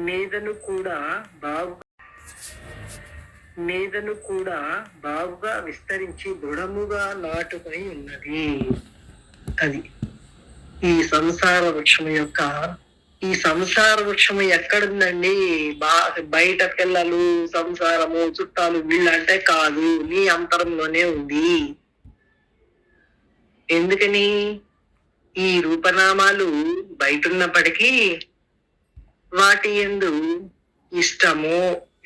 నేదను కూడా బాగు నేదను కూడా బాగుగా విస్తరించి దృఢముగా నాటుకొని ఉన్నది. అది ఈ సంసార వృక్షము ఎక్కడుందండి? బయట పిల్లలు, సంసారము, చుట్టాలు వీళ్ళంటే కాదు, నీ అంతరంలోనే ఉంది. ఎందుకని? ఈ రూపనామాలు బయటున్నప్పటికీ వాటి యందు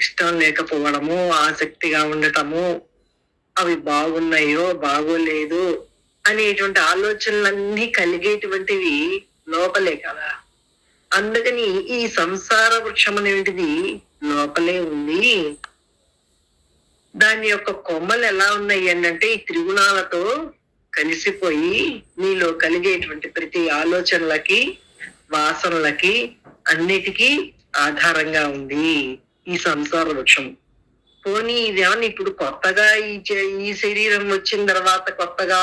ఇష్టం లేకపోవడము, ఆసక్తిగా ఉండటము, అవి బాగున్నాయో బాగోలేదు అనేటువంటి ఆలోచనలన్నీ కలిగేటువంటివి లోపలే కదా. అందుకని ఈ సంసార వృక్షం అనేటిది లోపలే ఉంది. దాని యొక్క కొమ్మలు ఎలా ఉన్నాయి అంటే ఈ త్రిగుణాలతో కలిసిపోయి నీలో కలిగేటువంటి ప్రతి ఆలోచనలకి, వాసనలకి, అన్నిటికీ ఆధారంగా ఉంది ఈ సంసార వృక్షం. పోనీ ఇదేమన్నా ఇప్పుడు కొత్తగా ఈ శరీరం వచ్చిన తర్వాత కొత్తగా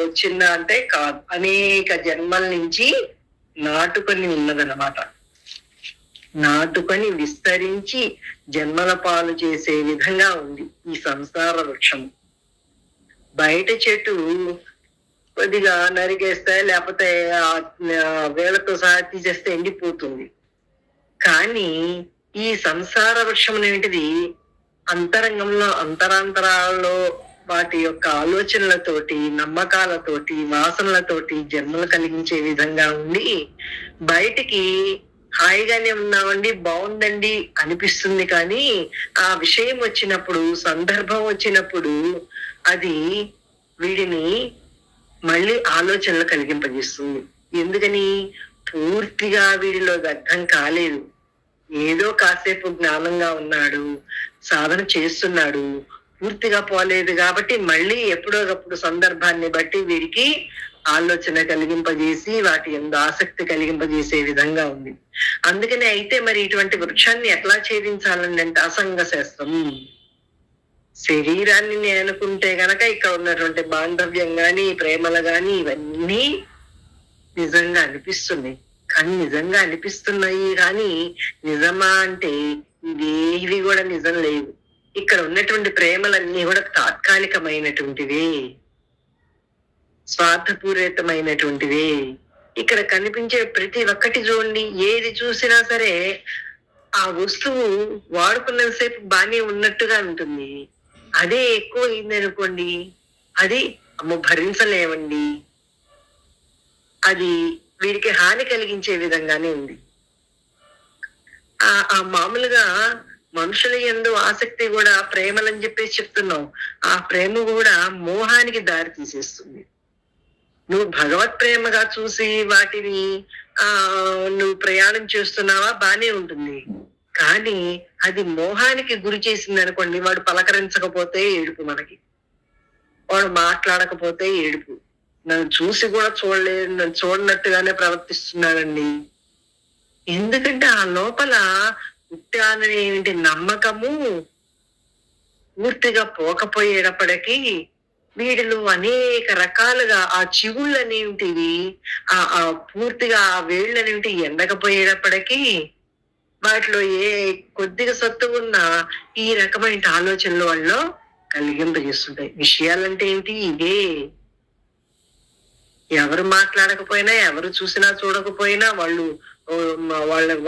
వచ్చిందా అంటే కాదు, అనేక జన్మల నుంచి నాటుకొని ఉన్నదన్నమాట. నాటుకొని విస్తరించి జన్మల పాలు చేసే విధంగా ఉంది ఈ సంసార వృక్షం. బయట చెట్టు కొద్దిగా నరికేస్తే లేకపోతే వేళ్లతో సహా తీసేస్తే ఎండిపోతుంది. కానీ ఈ సంసార వృక్షం అనేటిది అంతరాంతరాల్లో వాటి యొక్క ఆలోచనలతోటి, నమ్మకాలతోటి, వాసనలతోటి జన్మలు కలిగించే విధంగా ఉండి బయటికి హాయిగానే ఉన్నామండి, బాగుందండి అనిపిస్తుంది. కానీ ఆ విషయం వచ్చినప్పుడు, సందర్భం వచ్చినప్పుడు అది వీడిని మళ్ళీ ఆలోచనలు కలిగింపజేస్తుంది. ఎందుకని? పూర్తిగా వీడిలో అర్థం కాలేదు. ఏదో కాసేపు జ్ఞానంగా ఉన్నాడు, సాధన చేస్తున్నాడు, పూర్తిగా పోలేదు కాబట్టి మళ్ళీ ఎప్పుడోకప్పుడు సందర్భాన్ని బట్టి వీరికి ఆలోచన కలిగింపజేసి వాటి ఎందు ఆసక్తి కలిగింపజేసే విధంగా ఉంది. అందుకని అయితే మరి ఇటువంటి వృక్షాన్ని ఎట్లా ఛేదించాలండి అంటే అసంగ శాస్త్రం. శరీరాన్ని నేను అనుకుంటే గనక ఇక్కడ ఉన్నటువంటి బాంధవ్యం గాని, ప్రేమలు గాని ఇవన్నీ నిజంగా అనిపిస్తున్నాయి. కానీ నిజంగా అనిపిస్తున్నాయి కానీ నిజమా అంటే ఇవేవి కూడా నిజం లేవు. ఇక్కడ ఉన్నటువంటి ప్రేమలన్నీ కూడా తాత్కాలికమైనటువంటివే, స్వార్థపూరితమైనటువంటివే. ఇక్కడ కనిపించే ప్రతి ఒక్కటి చూడండి, ఏది చూసినా సరే ఆ వస్తువు వాడుకున్నంతసేపు బానే ఉన్నట్టుగా ఉంటుంది. అదే ఎక్కువ అయింది అనుకోండి, అది భరించలేమండి, అది వీరికి హాని కలిగించే విధంగానే ఉంది. ఆ మామూలుగా మనుషుల యందు ఆసక్తి కూడా ప్రేమలని చెప్పేసి చెప్తున్నాం. ఆ ప్రేమ కూడా మోహానికి దారి తీసేస్తుంది. నువ్వు భగవత్ ప్రేమగా చూసి వాటిని నువ్వు ప్రయాణం చేస్తున్నావా బానే ఉంటుంది. కానీ అది మోహానికి గురి చేసింది అనుకోండి, వాడు పలకరించకపోతే ఏడుపు, మనకి వాడు మాట్లాడకపోతే ఏడుపు, నన్ను చూసి కూడా నన్ను చూడనట్టుగానే ప్రవర్తిస్తున్నాడండి. ఎందుకంటే ఆ లోపల పుట్టాననేటువంటి నమ్మకము పూర్తిగా పోకపోయేటప్పటికీ వీడిలో అనేక రకాలుగా ఆ చిగుళ్ళు అనేటివి పూర్తిగా ఆ వేళ్ళు అనేవి ఎండకపోయేటప్పటికీ వాటిలో ఏ కొద్దిగా సత్తు ఉన్నా ఈ రకమైన ఆలోచనలు వాళ్ళు కలిగింపజేస్తుంటాయి. విషయాలంటే ఏంటి? ఇదే. ఎవరు మాట్లాడకపోయినా, ఎవరు చూసినా చూడకపోయినా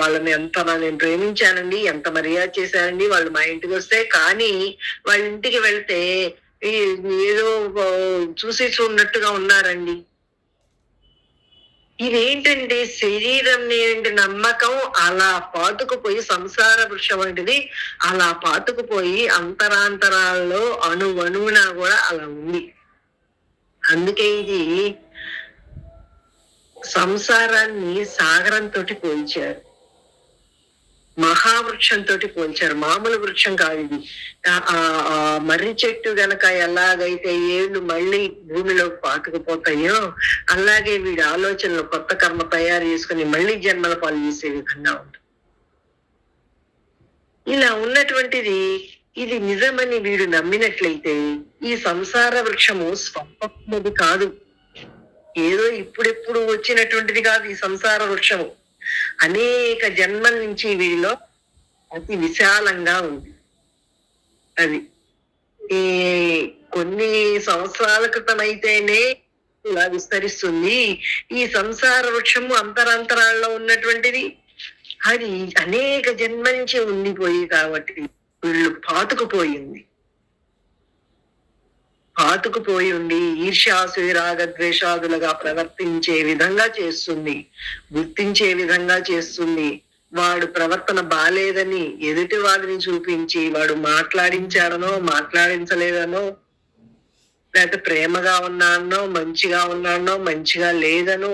వాళ్ళని ఎంత నేను ప్రేమించానండి, ఎంత మర్యాద చేశానండి, వాళ్ళు మా ఇంటికి వస్తే. కానీ వాళ్ళ ఇంటికి వెళ్తే ఏదో చూసి చూడనట్టుగా ఉన్నారండి. ఇదేంటంటే శరీరం ఏంటి నమ్మకం అలా పాతుకుపోయి, సంసార వృక్షం వంటిది అలా పాతుకుపోయి అంతరాంతరాల్లో అణువున కూడా అలా ఉంది. అందుకే ఇది సంసారాన్ని సాగరంతో పోల్చారు, మహావృక్షంతో పోల్చారు. మామూలు వృక్షం కాదు ఇది. మర్రి చెట్టు గనక ఎలాగైతే ఏళ్ళు మళ్ళీ భూమిలోకి పాతుకుపోతాయో అలాగే వీడి ఆలోచనలు కొత్త కర్మ తయారు చేసుకుని మళ్ళీ జన్మల పాలు చేసే విధంగా ఉంటుంది. ఇలా ఉన్నటువంటిది ఇది నిజమని వీడు నమ్మినట్లయితే ఈ సంసార వృక్షము స్వప్నది కాదు, ఏదో ఇప్పుడెప్పుడు వచ్చినటువంటిది కాదు ఈ సంసార వృక్షము. అనేక జన్మల నుంచి వీడిలో అతి విశాలంగా ఉంది. అది ఈ కొన్ని సంవత్సరాల క్రితం అయితేనే ఇలా విస్తరిస్తుంది. ఈ సంసార వృక్షము అంతరాంతరాల్లో ఉన్నటువంటిది అది అనేక జన్మ నుంచి ఉండిపోయి కాబట్టి వీళ్ళు పాతుకుపోయి ఉండి ఈర్ష్యాసు రాగ ద్వేషాదులుగా ప్రవర్తించే విధంగా చేస్తుంది, గుర్తించే విధంగా చేస్తుంది. వాడు ప్రవర్తన బాలేదని ఎదుటి వాడిని చూపించి వాడు మాట్లాడించాడనో మాట్లాడించలేదనో, లేకపోతే ప్రేమగా ఉన్నాడనో మంచిగా ఉన్నాడనో మంచిగా లేదనో,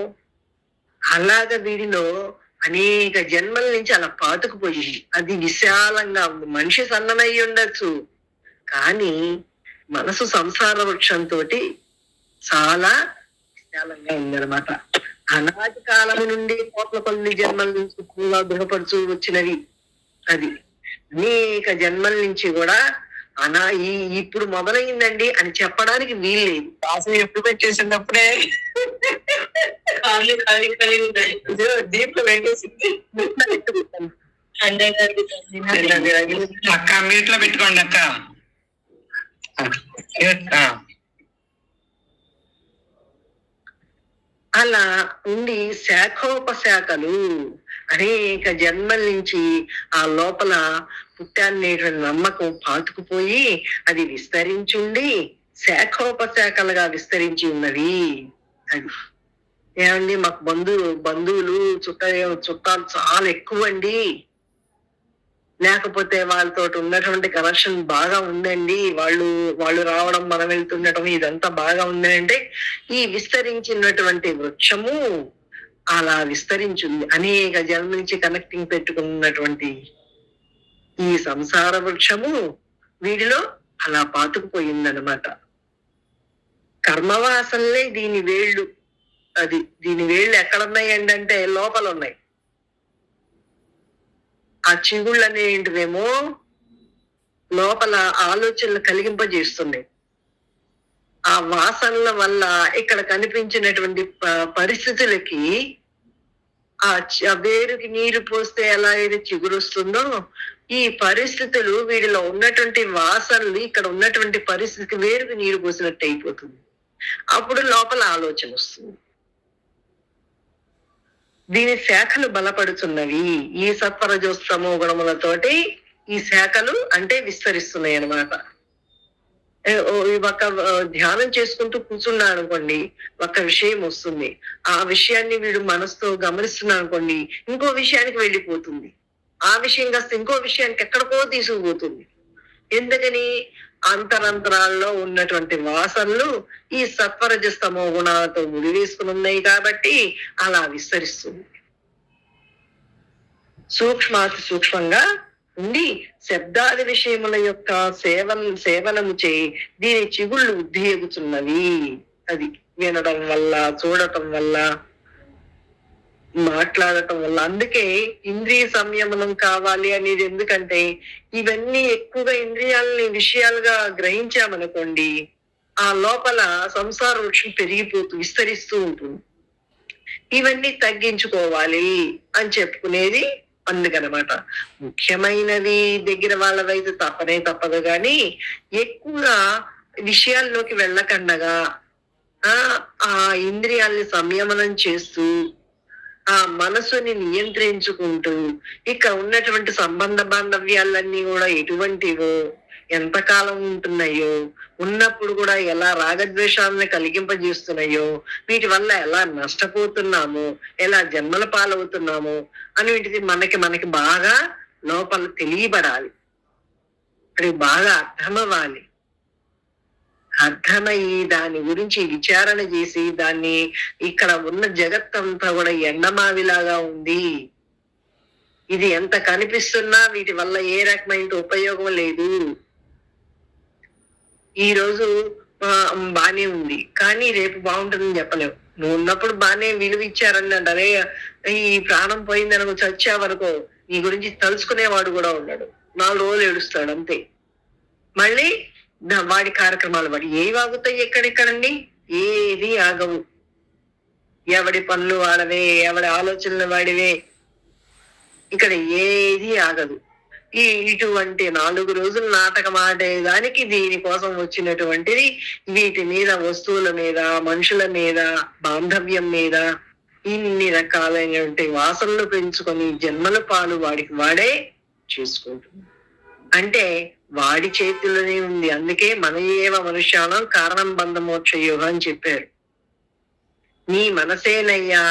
అలాగ వీడిలో అనేక జన్మల నుంచి అలా పాతుకుపోయింది. అది విశాలంగా ఉంది. మనిషి సన్నమై ఉండొచ్చు, కానీ మనసు సంసార వృక్షంతో చాలా విశాలంగా ఉందన్నమాట. అనాది కాలం నుండి కోట్ల కొద్ది జన్మల నుంచి దృఢపడుచు వచ్చినవి. అది అనేక జన్మల నుంచి కూడా ఇప్పుడు మొదలైందండి అని చెప్పడానికి వీల్లేదు. అసలు ఎప్పుడు పెట్టేసినప్పుడే దీంట్లో పెట్టేసింది. అక్క మీట్లో పెట్టుకోండి అక్క. అలా ఉండి శాఖోపశాఖలు అనేక జన్మల నుంచి ఆ లోపల పుట్టానేటువంటి నమ్మకం పాతుకుపోయి అది విస్తరించుండి శాఖోపశాఖలుగా విస్తరించి ఉన్నవి. అది ఏమండి మాకు బంధువులు చుట్టాలు చాలా ఎక్కువ అండి, లేకపోతే వాళ్ళతో ఉన్నటువంటి కనెక్షన్ బాగా ఉందండి, వాళ్ళు రావడం మనం వెళ్తుండటం ఇదంతా బాగా ఉందంటే ఈ విస్తరించినటువంటి వృక్షము అలా విస్తరించింది. అనేక జన్మ నుంచి కనెక్టింగ్ పెట్టుకున్నటువంటి ఈ సంసార వృక్షము వీడిలో అలా పాతుకుపోయిందనమాట. కర్మవాసనలే దీని వేళ్ళు. దీని వేళ్ళు ఎక్కడున్నాయండి అంటే లోపల ఉన్నాయి. ఆ చిగుళ్ళు అనేటివేమో లోపల ఆలోచనలు కలిగింపజేస్తున్నాయి. ఆ వాసనల వల్ల ఇక్కడ కనిపించినటువంటి పరిస్థితులకి ఆ వేరుకి నీరు పోస్తే ఎలా అయితే చిగురు వస్తుందో, ఈ పరిస్థితులు వీడిలో ఉన్నటువంటి వాసనలు ఇక్కడ ఉన్నటువంటి పరిస్థితికి వేరుకి నీరు పోసినట్టు అయిపోతుంది. అప్పుడు లోపల ఆలోచన వస్తుంది. దీని శాఖలు బలపడుతున్నవి. ఈ సత్వరజోస్తమో గుణములతోటి ఈ శాఖలు అంటే విస్తరిస్తున్నాయి అన్నమాట. ఒక ధ్యానం చేసుకుంటూ కూర్చున్నాడు అనుకోండి, ఒక విషయం వస్తుంది. ఆ విషయాన్ని వీడు మనసుతో గమనిస్తున్నాడు అనుకోండి, ఇంకో విషయానికి వెళ్ళిపోతుంది. ఆ విషయం కాస్త ఇంకో విషయానికి ఎక్కడికో తీసుకుపోతుంది. ఎందుకని? అంతరంతరాల్లో ఉన్నటువంటి వాసనలు ఈ సత్వరజస్తమో గుణాలతో ముడివేసుకుని ఉన్నాయి కాబట్టి అలా విస్తరిస్తుంది. సూక్ష్మాతి సూక్ష్మంగా ఉండి శబ్దాది విషయముల యొక్క సేవనము చేయి దీని చిగుళ్ళు వృద్ధి ఎగుతున్నవి. అది వినడం వల్ల, చూడటం వల్ల, మాట్లాడటం వల్ల. అందుకే ఇంద్రియ సంయమనం కావాలి అనేది. ఎందుకంటే ఇవన్నీ ఎక్కువగా ఇంద్రియాలని విషయాలుగా గ్రహించామనుకోండి, ఆ లోపల సంసార వృక్షం విస్తరిస్తూ ఉంటుంది. ఇవన్నీ తగ్గించుకోవాలి అని చెప్పుకునేది అందుకనమాట. ముఖ్యమైనవి దగ్గర వాళ్ళవైతే తప్పదు కానీ ఎక్కువగా విషయాల్లోకి వెళ్ళకుండగా ఆ ఇంద్రియాల్ని సంయమనం చేస్తూ ఆ మనసుని నియంత్రించుకుంటూ ఇక ఉన్నటువంటి సంబంధ బాంధవ్యాలన్నీ కూడా ఎటువంటివో, ఎంతకాలం ఉంటున్నాయో, ఉన్నప్పుడు కూడా ఎలా రాగద్వేషాలను కలిగింపజేస్తున్నాయో, వీటి వల్ల ఎలా నష్టపోతున్నామో, ఎలా జన్మల పాలవుతున్నామో అనేటిది మనకి బాగా లోపల తెలియబడాలి. అది బాగా అర్థమవ్వాలి. అర్థమయ్యి దాని గురించి విచారణ చేసి దాన్ని ఇక్కడ ఉన్న జగత్తంతా కూడా ఎండమావిలాగా ఉంది, ఇది ఎంత కనిపిస్తున్నా వీటి వల్ల ఏ రకమైన ఉపయోగం లేదు, ఈ రోజు బానే ఉంది కానీ రేపు బాగుంటుందని చెప్పలేవు. నువ్వు ఉన్నప్పుడు బానే విలువ ఇచ్చారని అంటారే, ఈ ప్రాణం పోయిందనుకో, చచ్చావనుకో నీ గురించి తలుచుకునేవాడు కూడా ఉన్నాడు. 4 రోజులు ఏడుస్తాడు అంతే. మళ్ళీ వాడి కార్యక్రమాలు వాడి ఏవి ఆగుతాయి? ఎక్కడెక్కడండి? ఏది ఆగవు. ఎవడి పనులు వాడవే, ఎవడి ఆలోచనలు వాడివే. ఇక్కడ ఏది ఆగదు. ఇటువంటి 4 రోజులు నాటకం ఆడేదానికి దీనికోసం వచ్చినటువంటిది, వీటి మీద, వస్తువుల మీద, మనుషుల మీద, బాంధవ్యం మీద ఇన్ని రకాలైనటువంటి వాసనలు పెంచుకొని జన్మల పాలు వాడికి వాడే చేసుకుంటుంది. అంటే వాడి చేతుల్లోనే ఉంది. అందుకే మన ఏవ మనుష్యానం కారణం బంధ మోక్ష యోగం అని చెప్పారు. నీ మనసేనయ్యా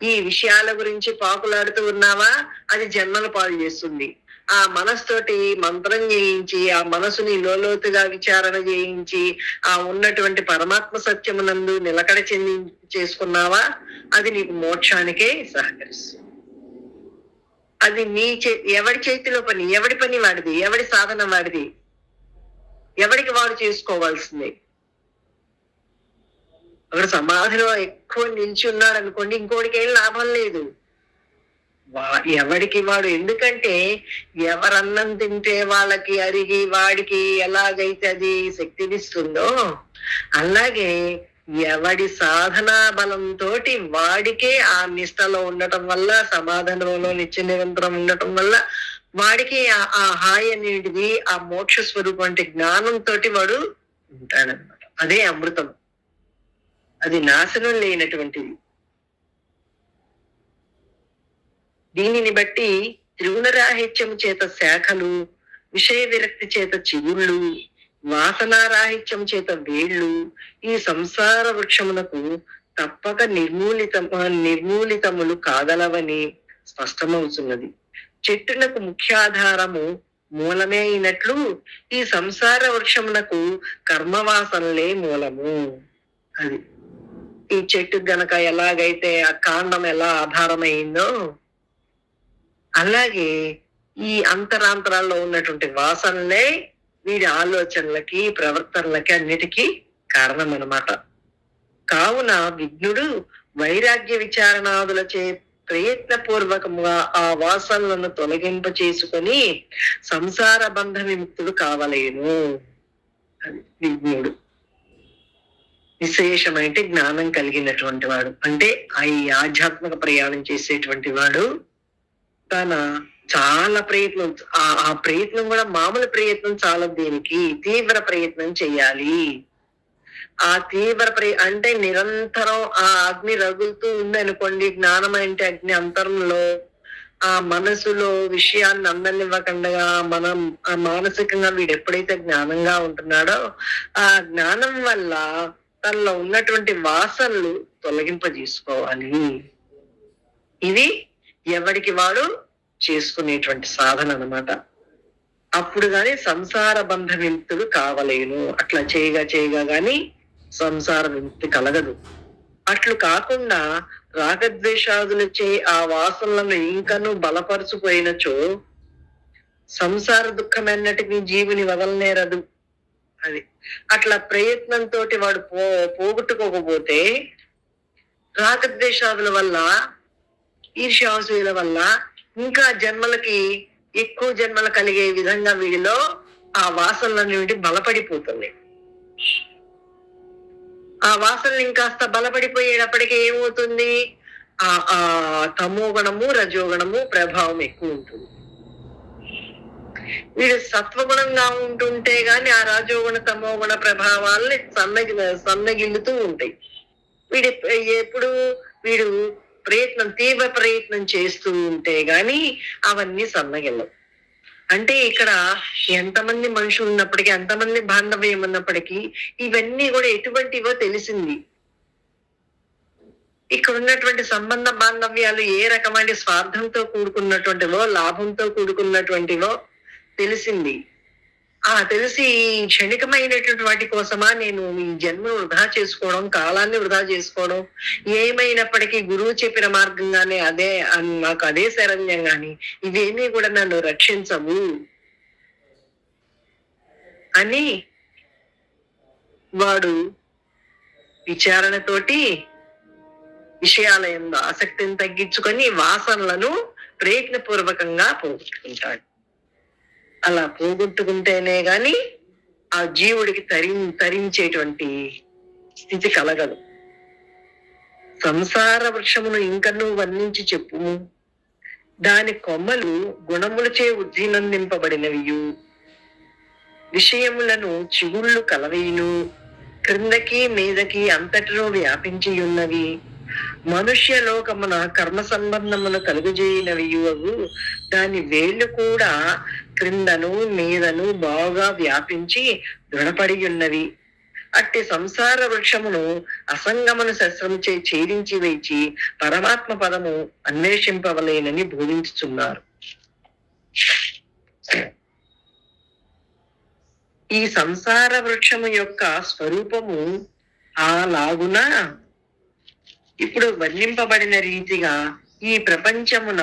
ఈ విషయాల గురించి పాకులాడుతూ ఉన్నావా, అది జన్మల పాలు చేస్తుంది. ఆ మనస్తోటి మంత్రం చేయించి, ఆ మనసుని లోతుగా విచారణ చేయించి, ఆ ఉన్నటువంటి పరమాత్మ సత్యమునందు నిలకడ చేసుకున్నావా, అది నీకు మోక్షానికే సహకరిస్తుంది. అది ఎవడి చేతిలో పని, ఎవడి పని వాడిది, ఎవడి సాధన వాడిది, ఎవడికి వాడు చేసుకోవాల్సిందే. అక్కడ సమాధిలో ఎక్కువ నిలిచి ఉన్నాడు అనుకోండి, ఇంకోటికి ఏం లాభం లేదు. ఎవడికి వాడు, ఎందుకంటే ఎవరన్నం తింటే వాళ్ళకి అరిగి వాడికి ఎలాగైతే అది శక్తినిస్తుందో, అలాగే ఎవడి సాధనా బలంతో వాడికే ఆ నిష్టలో ఉండటం వల్ల, సమాధానంలో నిత్య నిరంతరం ఉండటం వల్ల వాడికి ఆ హాయి అనేటిది, ఆ మోక్ష స్వరూపం అంటే జ్ఞానంతో వాడు ఉంటాడనమాట. అదే అమృతం, అది నాశనం లేనటువంటిది. దీనిని బట్టి త్రిగుణరాహిత్యము చేత శాఖలు, విషయ విరక్తి చేత చిగుళ్ళు, వాసనారాహిత్యం చేత వేళ్ళు ఈ సంసార వృక్షమునకు తప్పక నిర్మూలితములు కాగలవని స్పష్టమవుతున్నది. చెట్టునకు ముఖ్యాధారము మూలమే అయినట్లు ఈ సంసార వృక్షమునకు కర్మవాసనలే మూలము. అది ఈ చెట్టు గనక ఎలాగైతే ఆ కాండం ఎలా ఆధారమైందో, అలాగే ఈ అంతరాంతరాల్లో ఉన్నటువంటి వాసనలే వీడి ఆలోచనలకి, ప్రవర్తనలకి అన్నిటికీ కారణం అన్నమాట. కావున విఘ్నుడు వైరాగ్య విచారణాదులచే ప్రయత్నపూర్వకముగా ఆ వాసనలను తొలగింప చేసుకొని సంసార బంధ విముక్తుడు కావలేను. అది విఘ్నుడు. విశేషమైతే జ్ఞానం కలిగినటువంటి వాడు, అంటే ఈ ఆధ్యాత్మిక ప్రయాణం చేసేటువంటి వాడు తన చాలా ప్రయత్నం, ఆ ప్రయత్నం కూడా మామూలు ప్రయత్నం చాలా, దీనికి తీవ్ర ప్రయత్నం చెయ్యాలి. ఆ తీవ్ర అంటే నిరంతరం ఆ అగ్ని రగులుతూ ఉంది అనుకోండి. జ్ఞానం అంటే అగ్ని అంతరంలో ఆ మనసులో విషయాన్ని అందనివ్వకుండా మనం మానసికంగా వీడు ఎప్పుడైతే జ్ఞానంగా ఉంటున్నాడో, ఆ జ్ఞానం వల్ల తనలో ఉన్నటువంటి వాసనలు తొలగింపజేసుకోవాలి. ఇది ఎవరికి వాడు చేసుకునేటువంటి సాధన అన్నమాట. అప్పుడు గాని సంసార బంధ విముక్తుడు కావలేను. అట్లా చేయగా గాని సంసార విముక్తి కలగదు. అట్లు కాకుండా రాగద్వేషాదులచే ఆ వాసనలను ఇంకనూ బలపరుచుపోయినచో సంసార దుఃఖమన్నటికి జీవుని వదలనేరదు. అది అట్లా ప్రయత్నంతో వాడు పోగొట్టుకోకపోతే రాగద్వేషాదుల వల్ల, ఈర్ష్యాసూయుల వల్ల ఇంకా జన్మలకి ఎక్కువ జన్మలు కలిగే విధంగా వీడిలో ఆ వాసనలనేవి బలపడిపోతుంది. ఆ వాసనలు ఇంకాస్త బలపడిపోయేటప్పటికీ ఏమవుతుంది, ఆ తమోగుణము, రజోగుణము ప్రభావం ఎక్కువ ఉంటుంది. వీడు సత్వగుణంగా ఉంటుంటే గాని ఆ రజోగుణ తమోగుణ ప్రభావాల్ని సన్నగిల్లుతూ ఉంటాయి. ఎప్పుడు వీడు తీవ్ర ప్రయత్నం చేస్తూ ఉంటే గాని అవన్నీ సన్నగిల్లవు. అంటే ఇక్కడ ఎంతమంది మనుషులు ఉన్నప్పటికీ, ఎంతమంది బాంధవ్యం ఉన్నప్పటికీ ఇవన్నీ కూడా ఎటువంటివో తెలిసింది. ఇక్కడ ఉన్నటువంటి సంబంధ బాంధవ్యాలు ఏ రకమైన స్వార్థంతో కూడుకున్నటువంటివో, లాభంతో కూడుకున్నటువంటివో తెలిసింది. తెలిసి క్షణికమైనటువంటి వాటి కోసమా నేను ఈ జన్మను వృధా చేసుకోవడం, కాలాన్ని వృధా చేసుకోవడం, ఏమైనప్పటికీ గురువు చెప్పిన మార్గంగానే నాకు అదే శరణ్యం గాని ఇవేమీ కూడా నన్ను రక్షించవు అని వాడు విచారణతోటి విషయాల యందు ఆసక్తిని తగ్గించుకొని వాసనలను ప్రయత్నపూర్వకంగా పోగొట్టుకుంటాడు. అలా పోగొట్టుకుంటేనే గాని ఆ జీవుడికి తరించేటువంటి స్థితి కలగదు. సంసార వృక్షమును ఇంకనూ వర్ణించి చెప్పుము. దాని కొమ్మలు గుణములచే ఉజ్జీనందింపబడినవియు, విషయములను చిగుళ్ళు కలవీను, క్రిందకి మీదకి అంతటిలో వ్యాపించి ఉన్నవి, మనుష్య లోకమున కర్మ సంబంధమును కలుగజేయనవియు. దాని వేళ్ళు కూడా క్రిందను మీదను బాగా వ్యాపించి దృఢపడి ఉన్నవి. అట్టి సంసార వృక్షమును అసంగమను శస్త్రముచే ఛేదించి వేచి పరమాత్మ పదము అన్వేషింపవలేనని బోధించుచున్నారు. ఈ సంసార వృక్షము యొక్క స్వరూపము అలాగున ఇప్పుడు వర్ణింపబడిన రీతిగా ఈ ప్రపంచమున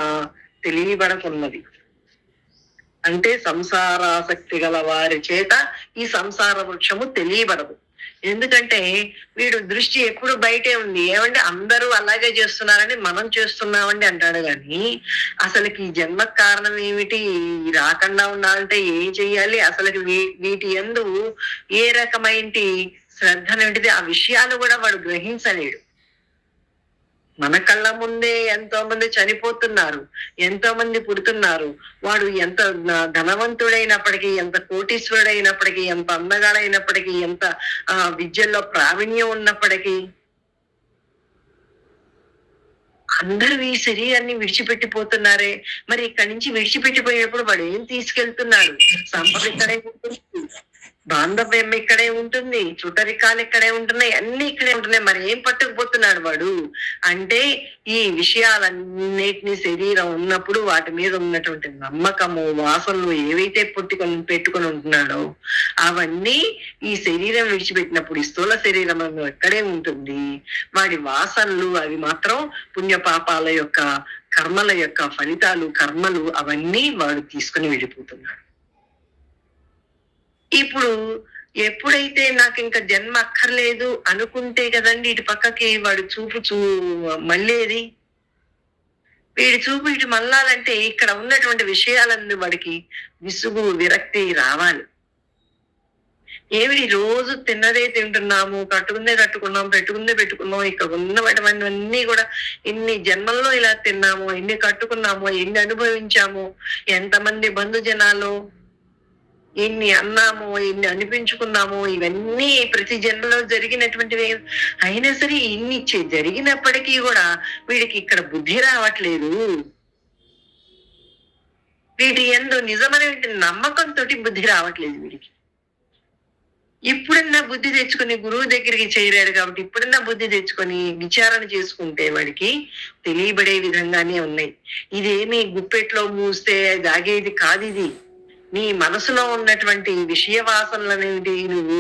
తెలియబడకున్నది. అంటే సంసారాసక్తి గల వారి చేత ఈ సంసార వృక్షము తెలియబడదు. ఎందుకంటే వీడు దృష్టి ఎప్పుడు బయటే ఉంది. ఏమంటే అందరూ అలాగే చేస్తున్నారని మనం చేస్తున్నామండి అంటాడు. కానీ అసలుకి ఈ జన్మకు కారణం ఏమిటి, రాకుండా ఉండాలంటే ఏం చెయ్యాలి, అసలుకి వీటి యందు ఏ రకమైన శ్రద్ధ ఏంటిది, ఆ విషయాలు కూడా వాడు గ్రహించలేడు. మన కళ్ళ ముందే ఎంతో మంది చనిపోతున్నారు, ఎంతో మంది పుడుతున్నారు. వాడు ఎంత ధనవంతుడైనప్పటికీ, ఎంత కోటీశ్వరుడైనప్పటికీ, ఎంత అందగాడైనప్పటికీ, ఎంత విద్యల్లో ప్రావీణ్యం ఉన్నప్పటికీ అందరూ ఈ శరీరాన్ని విడిచిపెట్టిపోతున్నారే. మరి ఇక్కడి నుంచి విడిచిపెట్టిపోయినప్పుడు వాడు ఏం తీసుకెళ్తున్నాడు? సంపద ఇక్కడే ఉంటుంది, బాంధవ్యం ఇక్కడే ఉంటుంది, చుట్టరికాలు ఇక్కడే ఉంటున్నాయి, అన్ని ఇక్కడే ఉంటున్నాయి. మరి ఏం పట్టుకుపోతున్నాడు వాడు అంటే ఈ విషయాలన్నిటినీ శరీరం ఉన్నప్పుడు వాటి మీద ఉన్నటువంటి నమ్మకము, వాసనలు ఏవైతే పెట్టుకొని ఉంటున్నాడో అవన్నీ ఈ శరీరం విడిచిపెట్టినప్పుడు ఈ స్థూల శరీరం ఎక్కడే ఉంటుంది. వాడి వాసనలు అవి మాత్రం పుణ్యపాపాల యొక్క కర్మల యొక్క ఫలితాలు, కర్మలు అవన్నీ వాడు తీసుకుని వెళ్ళిపోతున్నాడు. ఇప్పుడు ఎప్పుడైతే నాకు ఇంకా జన్మ అక్కర్లేదు అనుకుంటే కదండి ఇటు పక్కకి వాడు చూపు మళ్ళేది. వీడి చూపు ఇటు మళ్ళాలంటే ఇక్కడ ఉన్నటువంటి విషయాలందు వాడికి విసుగు, విరక్తి రావాలి. ఏమిటి రోజు తిన్నదే తింటున్నాము, కట్టుకుందే కట్టుకున్నాం, పెట్టుకుందే పెట్టుకున్నాం, ఇక్కడ ఉన్నవన్నీ కూడా ఎన్ని జన్మల్లో ఇలా తిన్నాము, ఎన్ని కట్టుకున్నాము, ఎన్ని అనుభవించాము, ఎంతమంది బంధుజనాలు ఎన్ని అన్నాము, ఎన్ని అనిపించుకున్నాము, ఇవన్నీ ప్రతి జన్మలో జరిగినటువంటివి. అయినా సరే ఇన్ని జరిగినప్పటికీ కూడా వీడికి ఇక్కడ బుద్ధి రావట్లేదు. వీటి యందు నిజమైనటువంటి నమ్మకంతో బుద్ధి రావట్లేదు వీడికి. ఇప్పుడన్నా బుద్ధి తెచ్చుకొని గురువు దగ్గరికి చేరాడు కాబట్టి ఇప్పుడన్నా బుద్ధి తెచ్చుకొని విచారణ చేసుకుంటే వాడికి తెలియబడే విధంగానే ఉన్నాయి. ఇదేమి గుప్పెట్లో మూస్తే దాగేది కాదు. ఇది నీ మనసులో ఉన్నటువంటి విషయ వాసనలనేది నువ్వు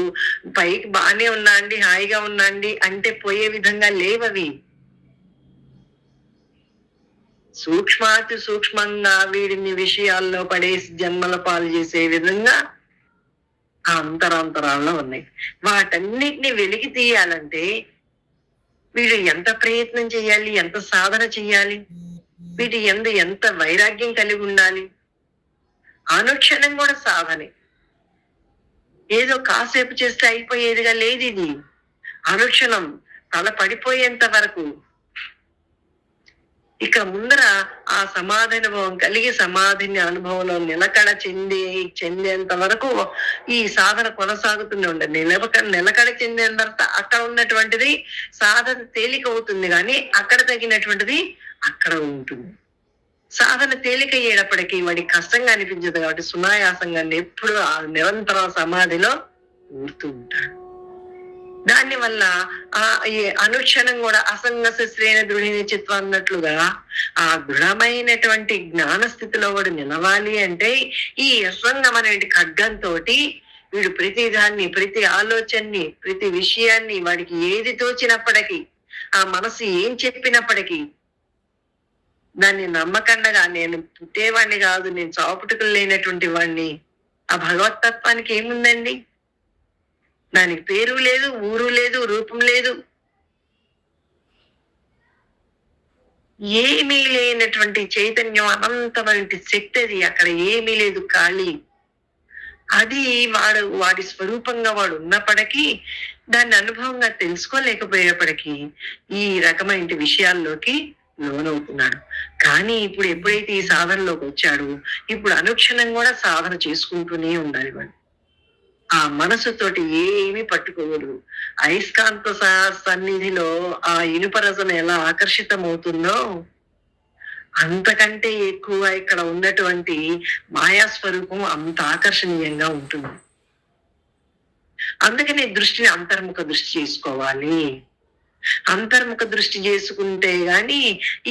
పైకి బాగానే ఉన్నా అండి, హాయిగా ఉన్నా అండి అంటే పోయే విధంగా లేవవి. సూక్ష్మాతి సూక్ష్మంగా వీడిని విషయాల్లో పడేసి జన్మల పాలు చేసే విధంగా ఆ అంతరాంతరాల్లో ఉన్నాయి. వాటన్నిటిని వెలికి తీయాలంటే వీడు ఎంత ప్రయత్నం చేయాలి, ఎంత సాధన చెయ్యాలి, వీటి ఎంత వైరాగ్యం కలిగి ఉండాలి. అనుక్షణం కూడా సాధనే. ఏదో కాసేపు చేస్తే అయిపోయేదిగా లేదు ఇది. అనుక్షణం తల పడిపోయేంత వరకు ఇక ముందర ఆ సమాధి అనుభవం కలిగి సమాధిని అనుభవంలో నిలకడ చెందేంత వరకు ఈ సాధన కొనసాగుతూనే ఉండదు. నిలకడ చెందేంత అక్కడ ఉన్నటువంటిది సాధన తేలిక అవుతుంది, కానీ అక్కడ తగినటువంటిది అక్కడ ఉంటుంది. సాధన తేలికయ్యేటప్పటికీ వాడికి కష్టంగా అనిపించదు కాబట్టి సునాయాసంగా ఎప్పుడు ఆ నిరంతర సమాధిలో ఊరుతూ ఉంటాడు. దానివల్ల అనుక్షణం కూడా అసంగ శ్రేణ దృఢిని చిత్వం అన్నట్లుగా ఆ దృఢమైనటువంటి జ్ఞాన స్థితిలో వాడు నిలవాలి అంటే ఈ అసంగం అనే ఖడ్గంతో వీడు ప్రతి దాన్ని, ప్రతి ఆలోచనని, ప్రతి విషయాన్ని వాడికి ఏది తోచినప్పటికీ, ఆ మనసు ఏం చెప్పినప్పటికీ దాన్ని నమ్మకండగా నేను పుట్టేవాడిని కాదు, నేను చావుపుట్టుకలు లేనటువంటి వాడిని, ఆ భగవతత్వానికి ఏముందండి? దానికి పేరు లేదు, ఊరు లేదు, రూపం లేదు, ఏమీ లేనటువంటి చైతన్యం, అనంతమైన శక్తి అది. అక్కడ ఏమీ లేదు, ఖాళీ. అది వాడి స్వరూపంగా వాడు ఉన్నప్పటికీ దాన్ని అనుభవంగా తెలుసుకోలేకపోయేప్పటికీ ఈ రకమైన విషయాల్లోకి లోనవుతున్నాడు. కానీ ఇప్పుడు ఎప్పుడైతే ఈ సాధనలోకి వచ్చాడో ఇప్పుడు అనుక్షణం కూడా సాధన చేసుకుంటూనే ఉండాలి వాడు. ఆ మనసుతోటి ఏమీ పట్టుకోకూడదు. అయస్కాంత సన్నిధిలో ఆ ఇనుప రసం ఎలా ఆకర్షితమవుతుందో అంతకంటే ఎక్కువ ఇక్కడ ఉన్నటువంటి మాయాస్వరూపం అంత ఆకర్షణీయంగా ఉంటుంది. అందుకనే దృష్టిని అంతర్ముఖ దృష్టి చేసుకోవాలి. అంతర్ముఖ దృష్టి చేసుకుంటే గాని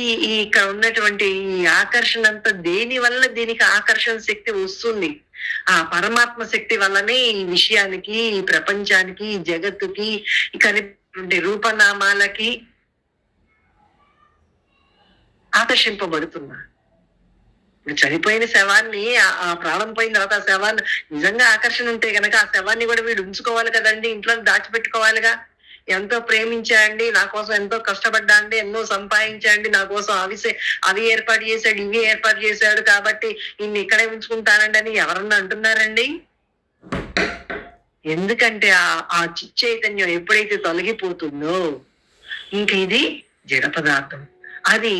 ఈ ఈ ఇక్కడ ఉన్నటువంటి ఈ ఆకర్షణ అంతా దేని వల్ల దీనికి ఆకర్షణ శక్తి వస్తుంది. ఆ పరమాత్మ శక్తి వల్లనే ఈ విషయానికి, ఈ ప్రపంచానికి, ఈ జగత్తుకి, ఇక్కడ రూపనామాలకి ఆకర్షింపబడుతున్నా. ఇప్పుడు చనిపోయిన శవాన్ని ఆ ప్రాణం పోయిన తర్వాత ఆ శవాన్ని నిజంగా ఆకర్షణ ఉంటే గనక ఆ శవాన్ని కూడా వీడు ఉంచుకోవాలి కదండి, ఇంట్లో దాచిపెట్టుకోవాలిగా. ఎంతో ప్రేమించాండి, నా కోసం ఎంతో కష్టపడ్డా అండి, ఎన్నో సంపాదించాండి, నా కోసం అవి ఏర్పాటు చేశాడు, ఇవి ఏర్పాటు చేశాడు, కాబట్టి ఇన్ని ఇక్కడే ఉంచుకుంటానండి అని ఎవరన్నా అంటున్నారండి? ఎందుకంటే ఆ చిచ్చైతన్యం ఎప్పుడైతే తొలగిపోతుందో ఇంక ఇది జడ పదార్థం. అది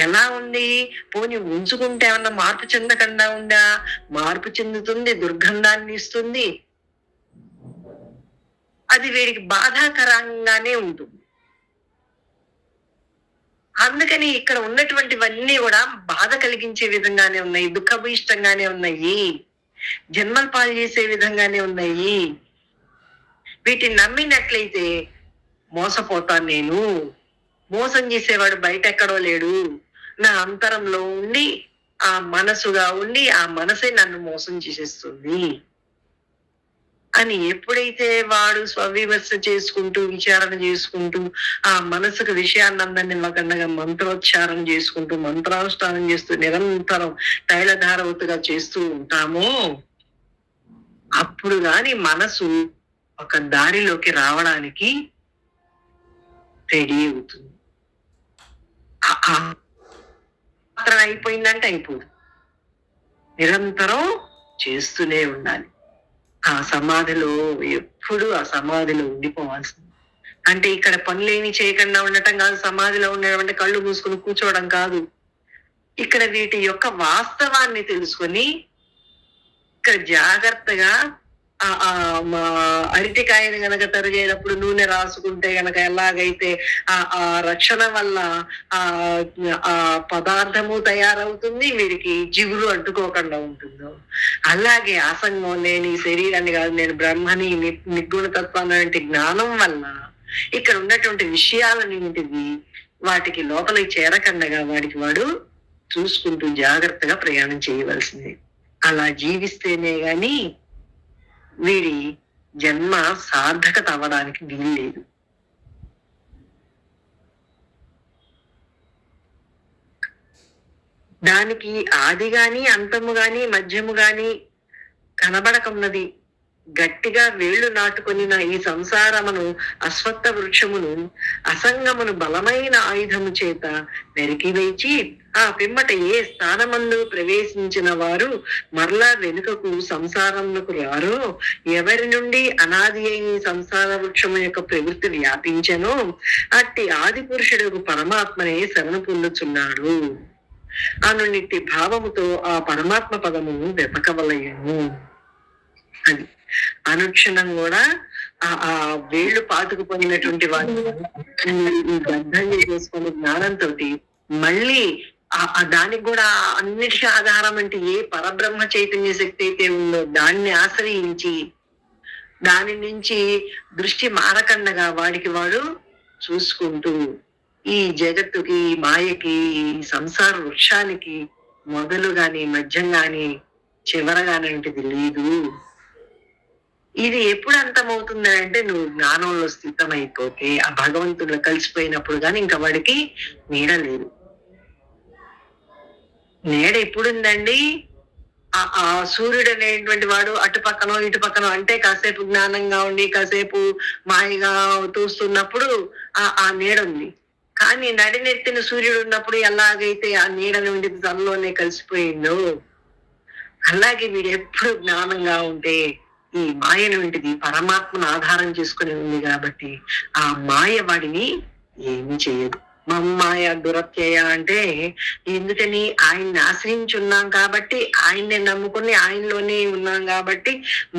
ఎలా ఉంది? పోనీ ఉంచుకుంటే ఏమన్నా మార్పు చెందకుండా ఉందా? మార్పు చెందుతుంది, దుర్గంధాన్ని ఇస్తుంది. అది వీడికి బాధాకరంగానే ఉంటుంది. అందుకని ఇక్కడ ఉన్నటువంటివన్నీ కూడా బాధ కలిగించే విధంగానే ఉన్నాయి, దుఃఖభూయిష్టంగానే ఉన్నాయి, జన్మల పాలు చేసే విధంగానే ఉన్నాయి. వీటిని నమ్మినట్లయితే మోసపోతాను నేను, మోసం చేసేవాడు బయట ఎక్కడో లేడు, నా అంతరంలో ఉండి ఆ మనసుగా ఉండి ఆ మనసే నన్ను మోసం చేసేస్తుంది అని ఎప్పుడైతే వాడు స్వవిమర్శ చేసుకుంటూ విచారణ చేసుకుంటూ ఆ మనసుకు విషయాన్ని అందరినీ ఇవ్వకుండా మంత్రోచ్చారణ చేసుకుంటూ మంత్రానుష్ఠానం చేస్తూ నిరంతరం తైలధారవతుగా చేస్తూ ఉంటామో అప్పుడు గాని మనసు ఒక దారిలోకి రావడానికి రెడీ అవుతుంది. మాత్రం అయిపోయిందంటే అయిపోదు, నిరంతరం చేస్తూనే ఉండాలి. ఆ సమాధిలో ఎప్పుడు ఆ సమాధిలో ఉండిపోవాల్సింది. అంటే ఇక్కడ పనులేమి చేయకుండా ఉండటం కాదు, సమాధిలో ఉండడం అంటే కళ్ళు మూసుకుని కూర్చోవడం కాదు. ఇక్కడ వీటి యొక్క వాస్తవాన్ని తెలుసుకొని ఇక్కడ జాగ్రత్తగా అరటికాయని గనక తరిగేటప్పుడు నూనె రాసుకుంటే గనక ఎలాగైతే ఆ రక్షణ వల్ల ఆ పదార్థము తయారవుతుంది, వీరికి జిగురు అంటుకోకుండా ఉంటుందో అలాగే ఆసంగం లేని శరీరాన్ని కాదు, నేను బ్రహ్మని నిర్గుణతత్వాన్ని వంటి జ్ఞానం వల్ల ఇక్కడ ఉన్నటువంటి విషయాలన్నింటివి వాటికి లోపలికి చేరకండగా వాడికి వాడు చూసుకుంటూ జాగ్రత్తగా ప్రయాణం చేయవలసింది. అలా జీవిస్తేనే గాని వీడి జన్మ సార్థకత అవ్వడానికి వీల్లేదు. దానికి ఆది గాని అంతము గాని మధ్యము గాని కనబడకున్నది. గట్టిగా వేళ్లు నాటుకొనిన ఈ సంసారమును అశ్వత్థ వృక్షమును అసంగమును బలమైన ఆయుధము చేత నెరికివేచి ఆ పిమ్మట ఏ స్థానమందు ప్రవేశించిన వారు మరలా వెనుకకు సంసారమునకు రారో, ఎవరి నుండి అనాది అయిన సంసార వృక్షము యొక్క ప్రవృత్తి వ్యాపించెనో అట్టి ఆది పురుషుడు పరమాత్మనే శరణు పొందుచున్నాడు అనునిట్టి భావముతో ఆ పరమాత్మ పదమును వెతకవలయను. అది అనుక్షణం కూడా ఆ వేళ్లు పాతుకుపోయినటువంటి వాడు గద్దం చేసుకునే జ్ఞానంతో మళ్ళీ దానికి కూడా అన్నిటికీ ఆధారం అంటే ఏ పరబ్రహ్మ చైతన్య శక్తి అయితే ఉందో దాన్ని ఆశ్రయించి దాని నుంచి దృష్టి మారకండగా వాడికి వాడు చూసుకుంటూ ఈ జగత్తుకి, మాయకి, సంసార వృక్షానికి మొదలు గాని మధ్యం గాని చివరగానంటిది లేదు. ఇది ఎప్పుడు అంతమవుతుంది అంటే నువ్వు జ్ఞానంలో స్థితమైపోతే, ఆ భగవంతుడు కలిసిపోయినప్పుడు కానీ ఇంకా వాడికి నీడ లేదు. నీడ ఎప్పుడుందండి? ఆ సూర్యుడు అనేటువంటి వాడు అటు పక్కనో ఇటు పక్కనో అంటే కాసేపు జ్ఞానంగా ఉండి కాసేపు మాయగా తూస్తున్నప్పుడు ఆ నీడ ఉంది. కానీ నడినెత్తిన సూర్యుడు ఉన్నప్పుడు ఎలాగైతే ఆ నీడ నుండి తనలోనే కలిసిపోయిందో అలాగే వీడు ఎప్పుడు జ్ఞానంగా ఉంటే ఈ మాయ నుండిది పరమాత్మను ఆధారం చేసుకుని ఉంది కాబట్టి ఆ మాయ వాడిని ఏమి చేయదు. మమ్మాయ దురత్యయ అంటే ఎందుకని ఆయన్ని ఆశ్రయించున్నాం కాబట్టి ఆయన్నే నమ్ముకుని ఆయనలోనే ఉన్నాం కాబట్టి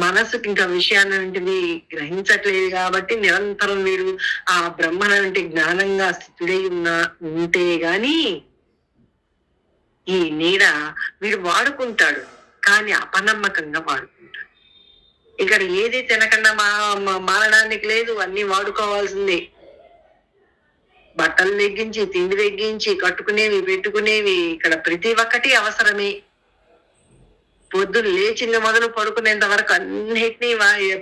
మనసుకి ఇంకా విషయాన్ని గ్రహించట్లేదు కాబట్టి నిరంతరం వీడు ఆ బ్రహ్మనంటి జ్ఞానంగా స్థితుడై ఉంటే గాని ఈ నీడ వీడు వాడుకుంటాడు, కానీ అపనమ్మకంగా వాడుకుంటాడు. ఇక్కడ ఏది తినకుండా మారడానికి లేదు, అన్ని వాడుకోవాల్సిందే. బట్టలు తగ్గించి, తిండి తగ్గించి, కట్టుకునేవి పెట్టుకునేవి ఇక్కడ ప్రతి ఒక్కటి అవసరమే. పొద్దున్న లేచిన మొదలు పడుకునేంత వరకు అన్నిటినీ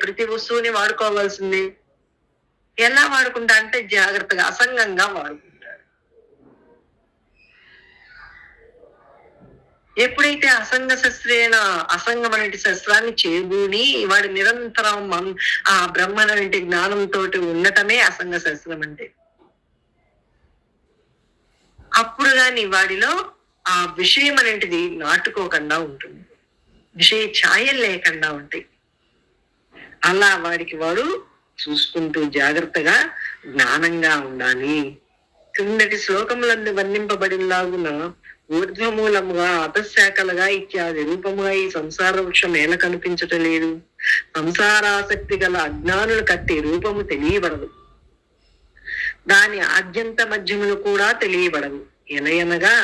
ప్రతి వస్తువుని వాడుకోవాల్సిందే. ఎలా వాడుకుంటా అంటే జాగ్రత్తగా అసంగంగా వాడుకుంటాడు. ఎప్పుడైతే అసంగ అసంగం అనే శస్త్రాన్ని చేబూని వాడు నిరంతరం ఆ బ్రహ్మణ వంటి జ్ఞానంతో ఉండటమే అసంగ శస్త్రం అంటే. అప్పుడు గాని వాడిలో ఆ విషయం అనేటిది నాటుకోకుండా ఉంటుంది, విషయ ఛాయలు లేకుండా ఉంటాయి. అలా వాడికి వాడు చూసుకుంటూ జాగ్రత్తగా జ్ఞానంగా ఉండాలి. క్రిందటి శ్లోకములందు వర్ణింపబడిలాగున ఊర్ధ్వమూలముగా అపశాఖలుగా ఇత్యాది రూపముగా ఈ సంసార వృక్షం ఎలా కనిపించటం లేదు. సంసారాసక్తి గల అజ్ఞానులు కట్టి రూపము తెలియబడదు, దాని ఆద్యంత మధ్యములు కూడా తెలియబడవు. ఎనయనగా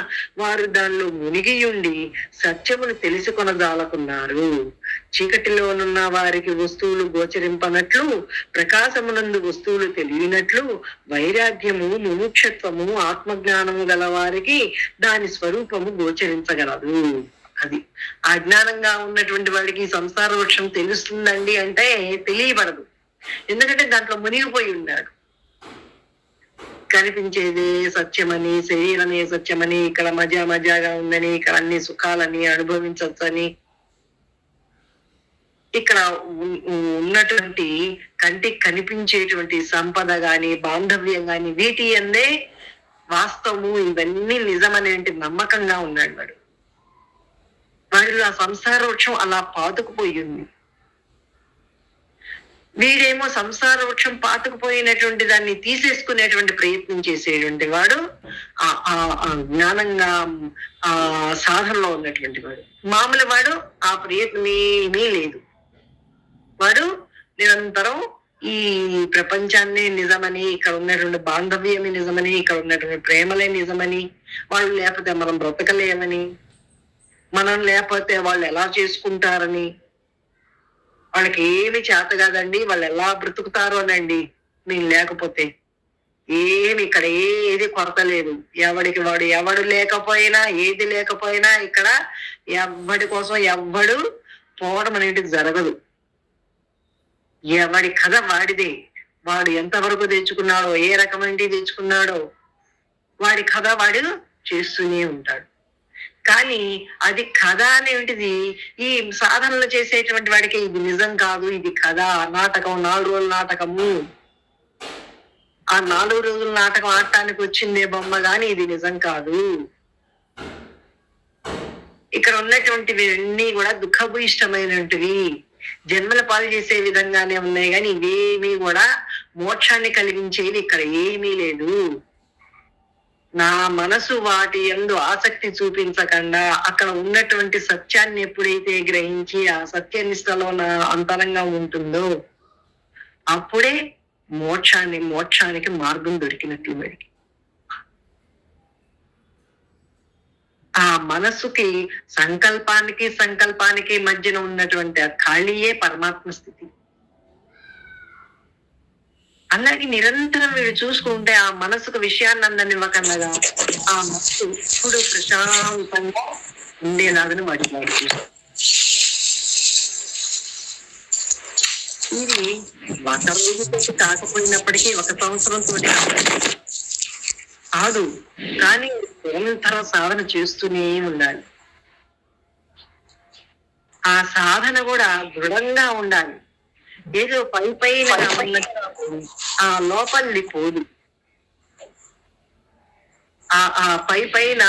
వారు దానిలో మునిగియుండి సత్యమును తెలుసుకొనజాలకున్నారు. చీకటిలోనున్న వారికి వస్తువులు గోచరింపనట్లు, ప్రకాశమునందు వస్తువులు తెలియనట్లు, వైరాగ్యము, ముముక్షత్వము, ఆత్మజ్ఞానము గల వారికి దాని స్వరూపము గోచరించగలదు. అది అజ్ఞానంగా ఉన్నటువంటి వాడికి సంసార వృక్షం తెలుస్తుందండి అంటే తెలియబడదు, ఎందుకంటే దాంట్లో మునిగిపోయి ఉన్నాడు. కనిపించేది సత్యమని, శరీరమే సత్యమని, ఇక్కడ మజాగా ఉందని, ఇక్కడ అన్ని సుఖాలని అనుభవించవచ్చని, ఇక్కడ ఉన్నటువంటి కంటికి కనిపించేటువంటి సంపద గాని, బాంధవ్యం గాని, వీటి అందే వాస్తవము, ఇవన్నీ నిజమనేటి నమ్మకంగా ఉన్నాడు వాడు. వాడిలో ఆ సంసార వృక్షం అలా పాతుకుపోయింది. వీడేమో సంసార వృక్షం పాతుకుపోయినటువంటి దాన్ని తీసేసుకునేటువంటి ప్రయత్నం చేసేటువంటి వాడు ఆ జ్ఞానంగా ఆ సాధనలో ఉన్నటువంటి వాడు. మామూలు వాడు ఆ ప్రయత్నం ఏమీ లేదు. వాడు నిరంతరం ఈ ప్రపంచాన్ని నిజమని, ఇక్కడ ఉన్నటువంటి బాంధవ్యమే నిజమని, ఇక్కడ ఉన్నటువంటి ప్రేమలే నిజమని, వాళ్ళు లేకపోతే మనం బ్రతకలేమని, మనం లేకపోతే వాళ్ళు ఎలా చేసుకుంటారని, వాళ్ళకి ఏమి చేత కాదండి, వాళ్ళు ఎలా బ్రతుకుతారు అనండి నేను లేకపోతే, ఏమి ఇక్కడ ఏది కొరత లేదు. ఎవడికి వాడు ఎవడు లేకపోయినా, ఏది లేకపోయినా ఇక్కడ ఎవడి కోసం ఎవ్వడు పోవడం అనేది జరగదు. ఎవడి కథ వాడిదే. వాడు ఎంతవరకు తెచ్చుకున్నాడో, ఏ రకమైనది తెచ్చుకున్నాడో వాడి కథ వాడు చేస్తూనే ఉంటాడు. కానీ అది కథ అనేటిది ఈ సాధనలు చేసేటువంటి వాడికి ఇది నిజం కాదు, ఇది కథ, నాటకం, 4 రోజుల నాటకము, ఆ 4 రోజుల నాటకం ఆడటానికి వచ్చిందే బొమ్మ గాని ఇది నిజం కాదు. ఇక్కడ ఉన్నటువంటివి అన్ని కూడా దుఃఖభూయిష్టమైనటువంటివి, జన్మల పాలు చేసే విధంగానే ఉన్నాయి, కానీ ఇవేమీ కూడా మోక్షాన్ని కలిగించేవి ఇక్కడ ఏమీ లేదు. నా మనసు వాటి యందు ఆసక్తి చూపించకుండా అక్కడ ఉన్నటువంటి సత్యాన్ని ఎప్పుడైతే గ్రహించి ఆ సత్యనిష్టలో నా అంతరంగా ఉంటుందో అప్పుడే మోక్షానికి మార్గం దొరికినట్లు వాడికి. ఆ మనసుకి సంకల్పానికి మధ్యన ఉన్నటువంటి ఆ ఖాళీయే పరమాత్మ స్థితి. అలాగే నిరంతరం వీడు చూసుకుంటే ఆ మనసుకు విషయాన్ని అందనివ్వకన్నగా ఆ మనసు ఇప్పుడు ప్రశాంతంగా ఉండేలాగా వాడి ఇది 1 రోజుతో కాకపోయినప్పటికీ 1 సంవత్సరంతో కాదు, కానీ నిరంతర సాధన చేస్తూనే ఉండాలి. ఆ సాధన కూడా దృఢంగా ఉండాలి. ఏదో పైన ఆ లోపలి పోదు. ఆ పైన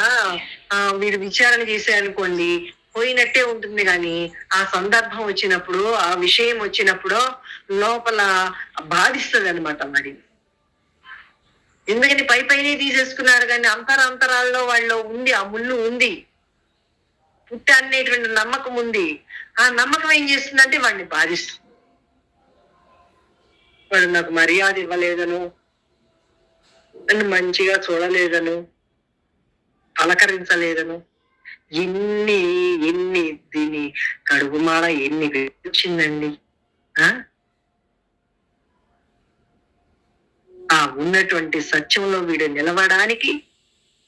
వీడు విచారణ చేశారనుకోండి పోయినట్టే ఉంటుంది, కానీ ఆ సందర్భం వచ్చినప్పుడు, ఆ విషయం వచ్చినప్పుడు లోపల బాధిస్తుంది అనమాట. మరి ఎందుకని పై పైనే తీసేసుకున్నారు, కానీ అంతరాల్లో వాళ్ళు ఉంది, ఆ ముళ్ళు ఉంది, పుట్ట అనేటువంటి నమ్మకం ఉంది. ఆ నమ్మకం ఏం చేస్తుందంటే వాడిని బాధిస్తుంది. వాడు నాకు మర్యాద ఇవ్వలేదను, నన్ను మంచిగా చూడలేదను, పలకరించలేదను, ఎన్ని ఎన్ని దీని కడుగుమాడ ఎన్ని వచ్చిందండి. ఆ ఉన్నటువంటి సత్యంలో వీడు నిలవడానికి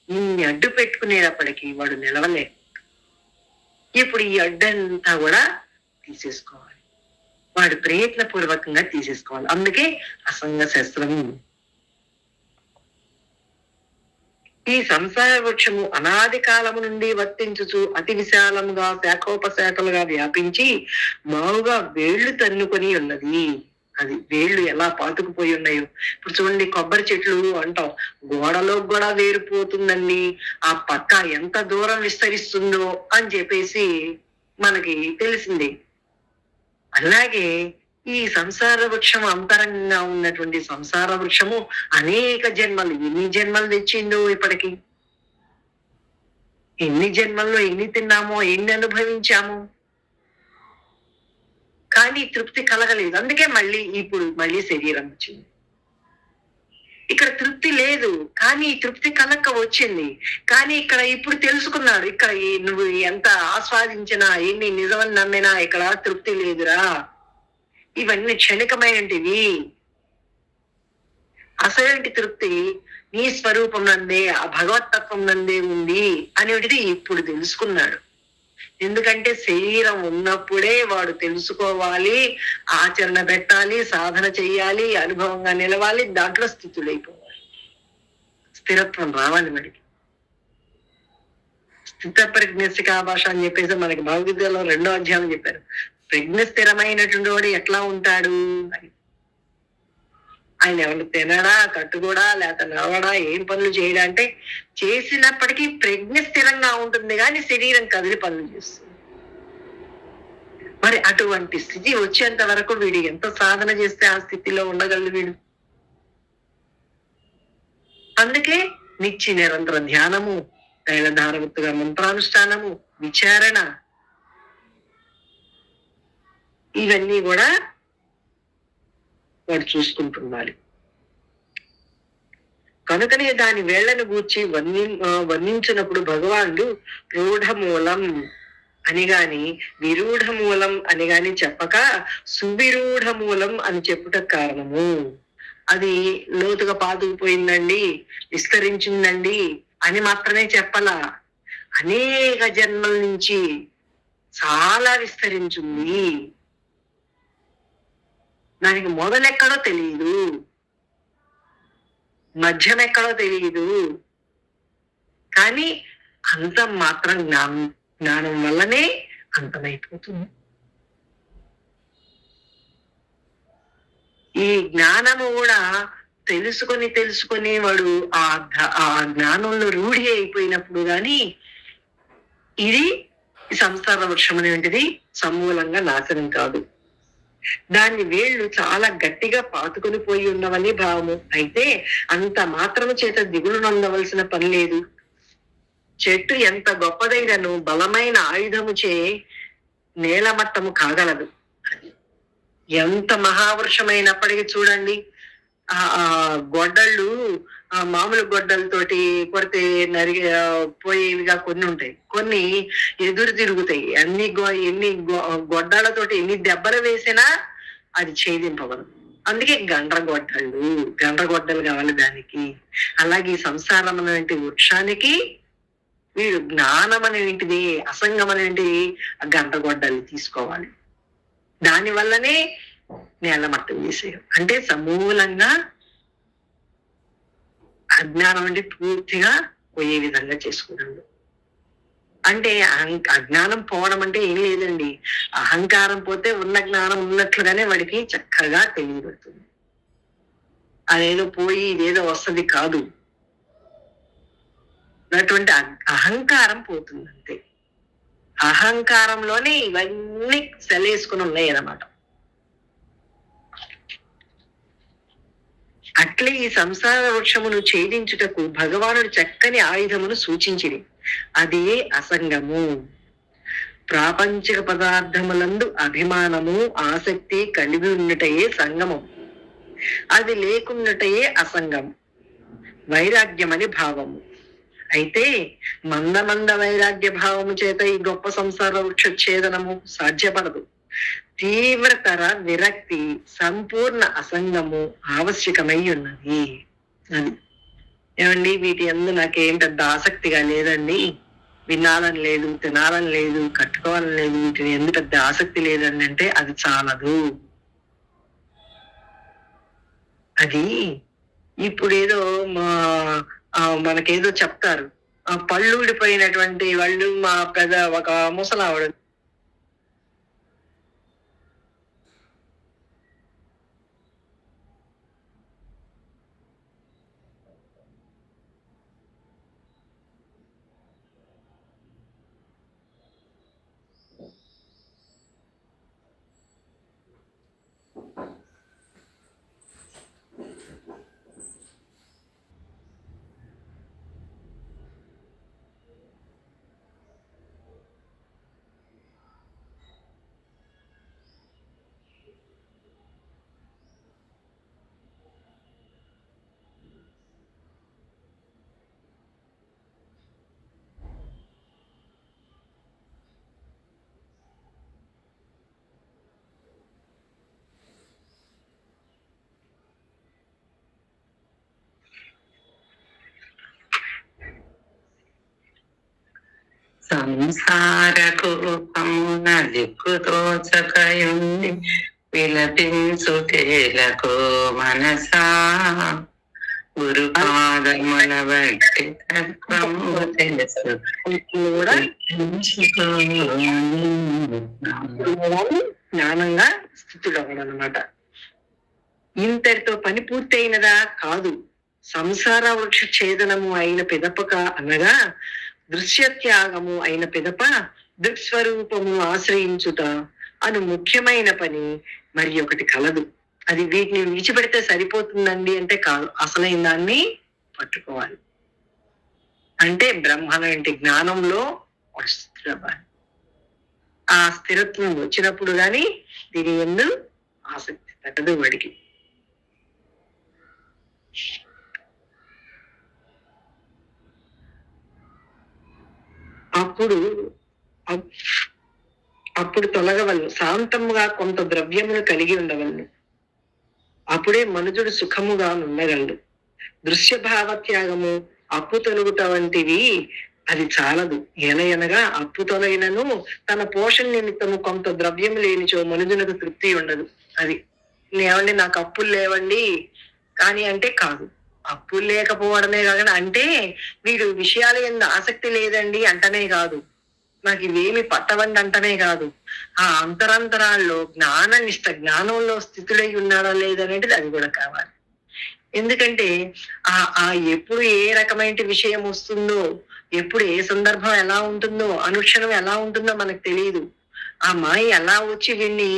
ఇన్ని అడ్డు పెట్టుకునేటప్పటికీ వాడు నిలవలే. ఇప్పుడు ఈ అడ్డంతా కూడా తీసేసుకోవాలి, వాడు ప్రయత్నపూర్వకంగా తీసేసుకోవాలి. అందుకే అసంగ శస్త్రం. ఈ సంసార వృక్షము అనాది కాలము నుండి వర్తించుచు అతి విశాలముగా శాఖోపశాఖలుగా వ్యాపించి మావుగా వేళ్లు తన్నుకొని ఉన్నది. అది వేళ్లు ఎలా పాతుకుపోయి ఉన్నాయో. ఇప్పుడు చూడండి, కొబ్బరి చెట్లు అంటాం, గోడలో కూడా వేరుపోతుందండి, ఆ పక్క ఎంత దూరం విస్తరిస్తుందో అని చెప్పేసి మనకి తెలిసింది. అలాగే ఈ సంసార వృక్షం అంతరంగా ఉన్నటువంటి సంసార వృక్షము అనేక జన్మలు, ఎన్ని జన్మలు తెచ్చిందో ఇప్పటికి, ఎన్ని జన్మల్లో ఎన్ని తిన్నామో, ఎన్ని అనుభవించామో, కానీ తృప్తి కలగలేదు. అందుకే ఇప్పుడు మళ్ళీ శరీరం వచ్చింది. ఇక్కడ తృప్తి లేదు, కానీ తృప్తి కలక్క వచ్చింది. కానీ ఇక్కడ ఇప్పుడు తెలుసుకున్నాడు, ఇక్కడ నువ్వు ఎంత ఆస్వాదించినా, ఎన్ని నిజమని నమ్మినా ఇక్కడ తృప్తి లేదురా, ఇవన్నీ క్షణికమైనటివి. అసలు తృప్తి నీ స్వరూపం నందే, ఆ భగవతత్వం నందే ఉంది అనేటిది ఇప్పుడు తెలుసుకున్నాడు. ఎందుకంటే శరీరం ఉన్నప్పుడే వాడు తెలుసుకోవాలి, ఆచరణ పెట్టాలి, సాధన చెయ్యాలి, అనుభవంగా నిలవాలి, దాంట్లో స్థితుడైపోవాలి, స్థిరత్వం రావాలి వాడికి. స్థిత ప్రజ్ఞసికా భాష అని చెప్పేసి మనకి భగవద్గీతలో 2వ అధ్యాయం చెప్పారు. ప్రజ్ఞ స్థిరమైనటువంటి వాడు ఎట్లా ఉంటాడు అని. ఆయన ఎవరు తినడా, కట్టుకోడా, లేక నడవడా, ఏం పనులు చేయడా అంటే చేసినప్పటికీ ప్రజ్ఞ స్థిరంగా ఉంటుంది, కానీ శరీరం కదిలి పనులు చేస్తుంది. మరి అటువంటి స్థితి వచ్చేంత వరకు వీడు ఎంత సాధన చేస్తే ఆ స్థితిలో ఉండగలడు వీడు. అందుకే నిరంతర ధ్యానము, తైలధారవత్తుగా మంత్రానుష్ఠానము, విచారణ, ఇవన్నీ కూడా వాడు చూసుకుంటున్నాడు. కనుకనే దాని వేళ్లను గూర్చి వర్ణించినప్పుడు భగవానుడు రూఢమూలం అని గాని విరూఢమూలం అని గాని చెప్పక సువిరూఢమూలం అని చెప్పుట కారణము. అది లోతుగా పాతుకుపోయిందండి, విస్తరించిందండి అని మాత్రమే చెప్పలా, అనేక జన్మల నుంచి చాలా విస్తరించింది. దానికి మొదలెక్కడో తెలియదు, మధ్యం ఎక్కడో తెలియదు, కానీ అంతం మాత్రం జ్ఞానం వల్లనే అంతమైపోతుంది. ఈ జ్ఞానము కూడా తెలుసుకొని వాడు ఆ జ్ఞానంలో రూఢి అయిపోయినప్పుడు గాని ఇది సంసార వృక్షం అనేటువంటిది సమూలంగా నాశనం కాదు. దాని వేళ్లు చాలా గట్టిగా పాతుకొని పోయి ఉన్నవని భావము. అయితే అంత మాత్రము చేత దిగులు నొందవలసిన పని లేదు. చెట్టు ఎంత గొప్పదైనను బలమైన ఆయుధముచే నేలమట్టము కాగలదు. ఎంత మహావృషమైనప్పటికీ చూడండి, ఆ గొడ్డళ్ళు మామూలు గొడ్డలతోటి కొడితే పోయేవిగా కొన్ని ఉంటాయి, కొన్ని ఎదురు తిరుగుతాయి. ఎన్ని గొడ్డలతోటి ఎన్ని దెబ్బలు వేసినా అది ఛేదింపవదు. అందుకే గండ్రగొడ్డలు కావాలి దానికి. అలాగే సంసారం అనేటి వృక్షానికి వీడు జ్ఞానం అనేటిది, అసంగం అనేటిది ఆ గండ్రగొడ్డలు తీసుకోవాలి. దాని వల్లనే నేలమట్టం చేసేయడం అంటే సమూలంగా అజ్ఞానం అంటే పూర్తిగా పోయే విధంగా చేసుకున్నాడు. అంటే అజ్ఞానం పోవడం అంటే ఏం లేదండి, అహంకారం పోతే ఉన్న జ్ఞానం ఉన్నట్లుగానే వాడికి చక్కగా తెలియబడుతుంది. అదేదో పోయి ఇదేదో వస్తుంది కాదు, అటువంటి అహంకారం పోతుంది అంతే. అహంకారంలోనే ఇవన్నీ సెలేసుకుని ఉన్నాయి అన్నమాట. అట్లే ఈ సంసార వృక్షమును ఛేదించుటకు భగవానుడు చక్కని ఆయుధమును సూచించిరి. అది అసంగము. ప్రాపంచిక పదార్థములందు అభిమానము ఆసక్తి కలిగి ఉన్నటయే సంగమం, అది లేకున్నటయే అసంగం, వైరాగ్యమని భావము. అయితే మంద వైరాగ్య భావము చేత ఈ గొప్ప సంసార వృక్ష ఛేదనము సాధ్యపడదు. తీవ్రతర విరక్తి, సంపూర్ణ అసంగము ఆవశ్యకమై ఉన్నది. అది ఏమండి, వీటి అందు నాకేం పెద్ద ఆసక్తిగా లేదండి, వినాలని లేదు, తినాలని లేదు, కట్టుకోవాలని లేదు, వీటిని ఎందు పెద్ద ఆసక్తి లేదండి అంటే అది చాలదు. అది ఇప్పుడు ఏదో మనకేదో చెప్తారు, పళ్ళు ఊడిపోయినటువంటి వాళ్ళు మా ఒక ముసలావిడ సంసార కూపమున దిక్కుతోచకయుండి విలపించుటేలకు మనసా, గురుపాదముల బట్టి తత్వము తెలుసు జ్ఞానంగా స్థితిలో అనమాట. ఇంతటితో పని పూర్తయినదా? కాదు. సంసార వృక్ష ఛేదనము అయిన పిదపక అనగా దృశ్యత్యాగము అయిన పిదప దృక్స్వరూపము ఆశ్రయించుట అను ముఖ్యమైన పని మరి ఒకటి కలదు. అది వీటిని విడిచిపెడితే సరిపోతుందండి అంటే కాదు, అసలైన దాన్ని పట్టుకోవాలి. అంటే బ్రహ్మనంటి జ్ఞానంలో స్థిరవ్వాలి. ఆ స్థిరత్వం వచ్చినప్పుడు గాని దీని ఎందు ఆసక్తి తగ్గదు వాడికి. అప్పుడు తొలగవలను, శాంతముగా కొంత ద్రవ్యమును కలిగి ఉండవలను. అప్పుడే మనుజుడు సుఖముగా ఉండగలడు. దృశ్య భావత్యాగము, అప్పు తొలుగుట వంటివి అది చాలదు. ఎనగా అప్పు తొలగినను తన పోషణ నిమిత్తము కొంత ద్రవ్యము లేనిచో మనుజునకు తృప్తి ఉండదు. అది ఏమండి, నాకు అప్పులు లేవండి కానీ అంటే కాదు, అప్పులు లేకపోవడమే కాకుండా అంటే వీడు విషయాల యందు ఆసక్తి లేదండి అంటనే కాదు, నాకు ఇవేమి పట్టవండి అంటనే కాదు, ఆ అంతరంతరాల్లో జ్ఞానంలో స్థితుడై ఉన్నాడా లేదనేది అది కూడా కావాలి. ఎందుకంటే ఆ ఎప్పుడు ఏ రకమైన విషయం వస్తుందో, ఎప్పుడు ఏ సందర్భం ఎలా ఉంటుందో, అనుక్షణం ఎలా ఉంటుందో మనకు తెలియదు. ఆ మాయ ఎలా వచ్చి వీడిని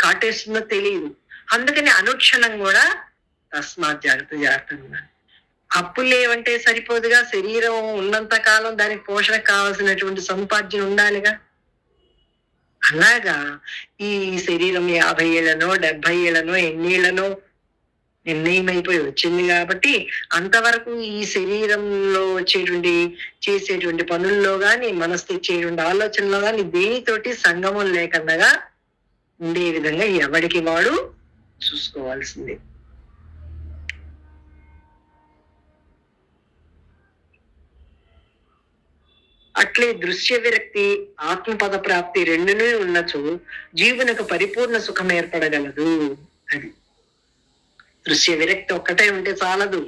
కాటేస్తుందో తెలియదు. అందుకని అనుక్షణం కూడా తస్మాత్ జాగ్రత్త. అప్పులు లేవంటే సరిపోదుగా, శరీరం ఉన్నంత కాలం దానికి పోషణకు కావాల్సినటువంటి సముపార్జన ఉండాలిగా. అలాగా ఈ శరీరం 50 ఏళ్లనో 70 ఏళ్లనో ఎన్నేళ్లనో నిర్ణయం అయిపోయి వచ్చింది కాబట్టి అంతవరకు ఈ శరీరంలో చేసేటువంటి పనుల్లో గాని, మనసు తెచ్చేటువంటి ఆలోచనలో గాని దేనితోటి సంగమం లేకుండా ఉండే విధంగా ఎవడికి వాడు చూసుకోవాల్సిందే. అట్లే దృశ్య విరక్తి, ఆత్మపద ప్రాప్తి రెండునే ఉన్నచో జీవునకు పరిపూర్ణ సుఖం ఏర్పడగలదు. అది దృశ్య విరక్తి ఒక్కటే ఉంటే చాలదు,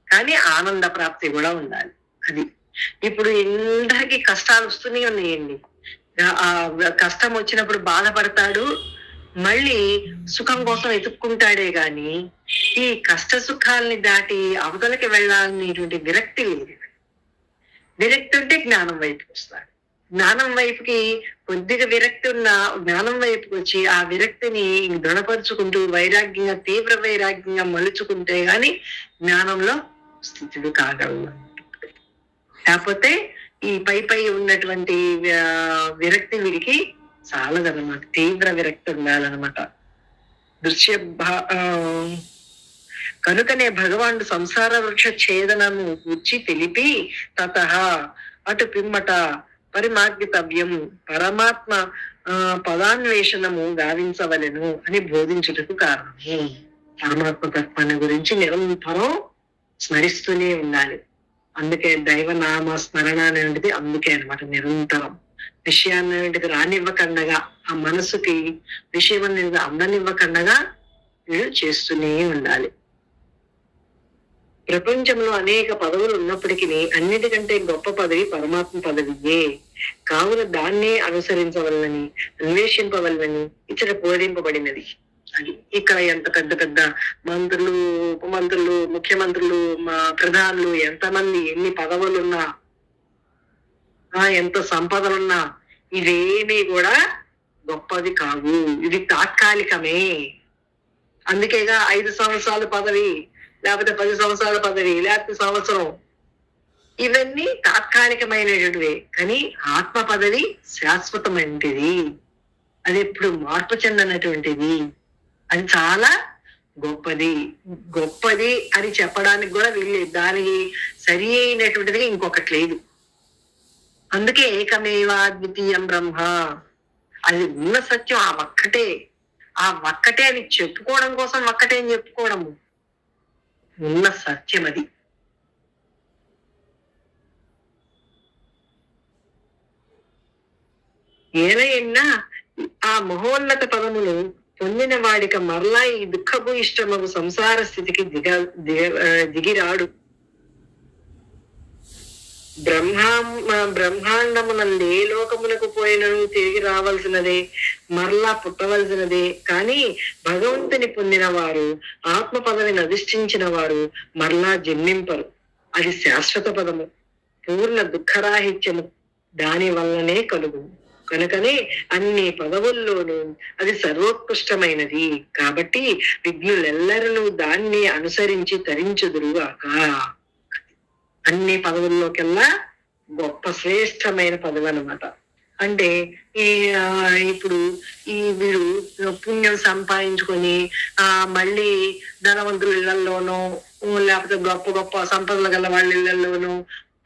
కానీ ఆనంద ప్రాప్తి కూడా ఉండాలి. అది ఇప్పుడు అందరికీ కష్టాలు వస్తూనే ఉన్నాయండి. ఆ కష్టం వచ్చినప్పుడు బాధపడతాడు, మళ్ళీ సుఖం కోసం ఎతుక్కుంటాడే గాని ఈ కష్ట సుఖాలని దాటి అవతలకి వెళ్ళాలనేటువంటి విరక్తి లేదు. విరక్తి ఉంటే జ్ఞానం వైపు వస్తాడు. జ్ఞానం వైపుకి కొద్దిగా విరక్తి ఉన్న జ్ఞానం వైపుకి వచ్చి ఆ విరక్తిని దృఢపరుచుకుంటూ వైరాగ్యంగా తీవ్ర వైరాగ్యంగా మలుచుకుంటే గాని జ్ఞానంలో స్థితుడు కాగలడు. కాకపోతే ఈ పై ఉన్నటువంటి విరక్తి వీడికి చాలదన్నమాట. తీవ్ర విరక్తి ఉండాలన్నమాట. దృశ్య కనుకనే భగవానుడు సంసార వృక్ష ఛేదనము గుర్చి తెలిపి తత అటు పిమ్మట పరిమార్గితవ్యం పరమాత్మ పదాన్వేషణము గావించవలెను అని బోధించుటకు కారణము. పరమాత్మ తత్వాన్ని గురించి నిరంతరం స్మరిస్తూనే ఉండాలి. అందుకే దైవనామ స్మరణ అనేటిది అందుకే అనమాట. నిరంతరం విషయాన్ని రానివ్వకుండగా, ఆ మనసుకి విషయం అనేది అందనివ్వకుండగా వీళ్ళు చేస్తూనే ఉండాలి. ప్రపంచంలో అనేక పదవులు ఉన్నప్పటికీ అన్నిటికంటే గొప్ప పదవి పరమాత్మ పదవియే. కావున దాన్నే అనుసరించవలనని అన్వేషింపవలనని ఇచ్చట బోధింపబడినది. అది ఇక్కడ ఎంత పెద్ద పెద్ద మంత్రులు, ఉపమంత్రులు, ముఖ్యమంత్రులు, ప్రధానులు, ఎంతమంది ఎన్ని పదవులున్నా, ఎంత సంపదలున్నా ఇవేమీ కూడా గొప్పది కావు. ఇది తాత్కాలికమే. అందుకేగా 5 సంవత్సరాల పదవి, లేకపోతే 10 సంవత్సరాల పదవి, లేకపోతే సంవత్సరం, ఇవన్నీ తాత్కాలికమైనటువంటివి. కానీ ఆత్మ పదవి శాశ్వతమైనది. అది ఎప్పుడు మార్పు చెందనటువంటిది. అది చాలా గొప్పది. గొప్పది అని చెప్పడానికి కూడా వీల్లేదు. దానికి సరి అయినటువంటిది ఇంకొకటి లేదు. అందుకే ఏకమేవా ద్వితీయం బ్రహ్మ. అది ఉన్న సత్యం ఆ ఒక్కటే. ఆ ఒక్కటే అని చెప్పుకోవడం కోసం ఒక్కటే అని చెప్పుకోవడము ఉన్న సత్యం అది. ఏలైనా ఆ మహోన్నత పదమును పొందిన వాడిక మరలా ఈ దుఃఖభూయిష్టమగు సంసార స్థితికి దిగిరాడు. బ్రహ్మాండమునందు ఏ లోకమునకు పోయినను తిరిగి రావాల్సినదే, మరలా పుట్టవలసినదే. కానీ భగవంతుని పొందిన వారు, ఆత్మ పదవిని అధిష్ఠించిన వారు మరలా జన్మింపరు. అది శాశ్వత పదము, పూర్ణ దుఃఖరాహిత్యము దాని వల్లనే కలుగు. కనుకనే అన్ని పదవుల్లోనూ అది సర్వోత్కృష్టమైనది. కాబట్టి విజ్ఞులెల్లరూ దాన్ని అనుసరించి తరించుదురుగాక. అన్ని పదవుల్లోకెల్లా గొప్ప శ్రేష్టమైన పదవి అన్నమాట. అంటే ఇప్పుడు వీడు పుణ్యం సంపాదించుకొని మళ్ళీ ధనవంతుల ఇళ్లలోనో, లేకపోతే గొప్ప గొప్ప సంపదలు గల వాళ్ళ ఇళ్లలోనూ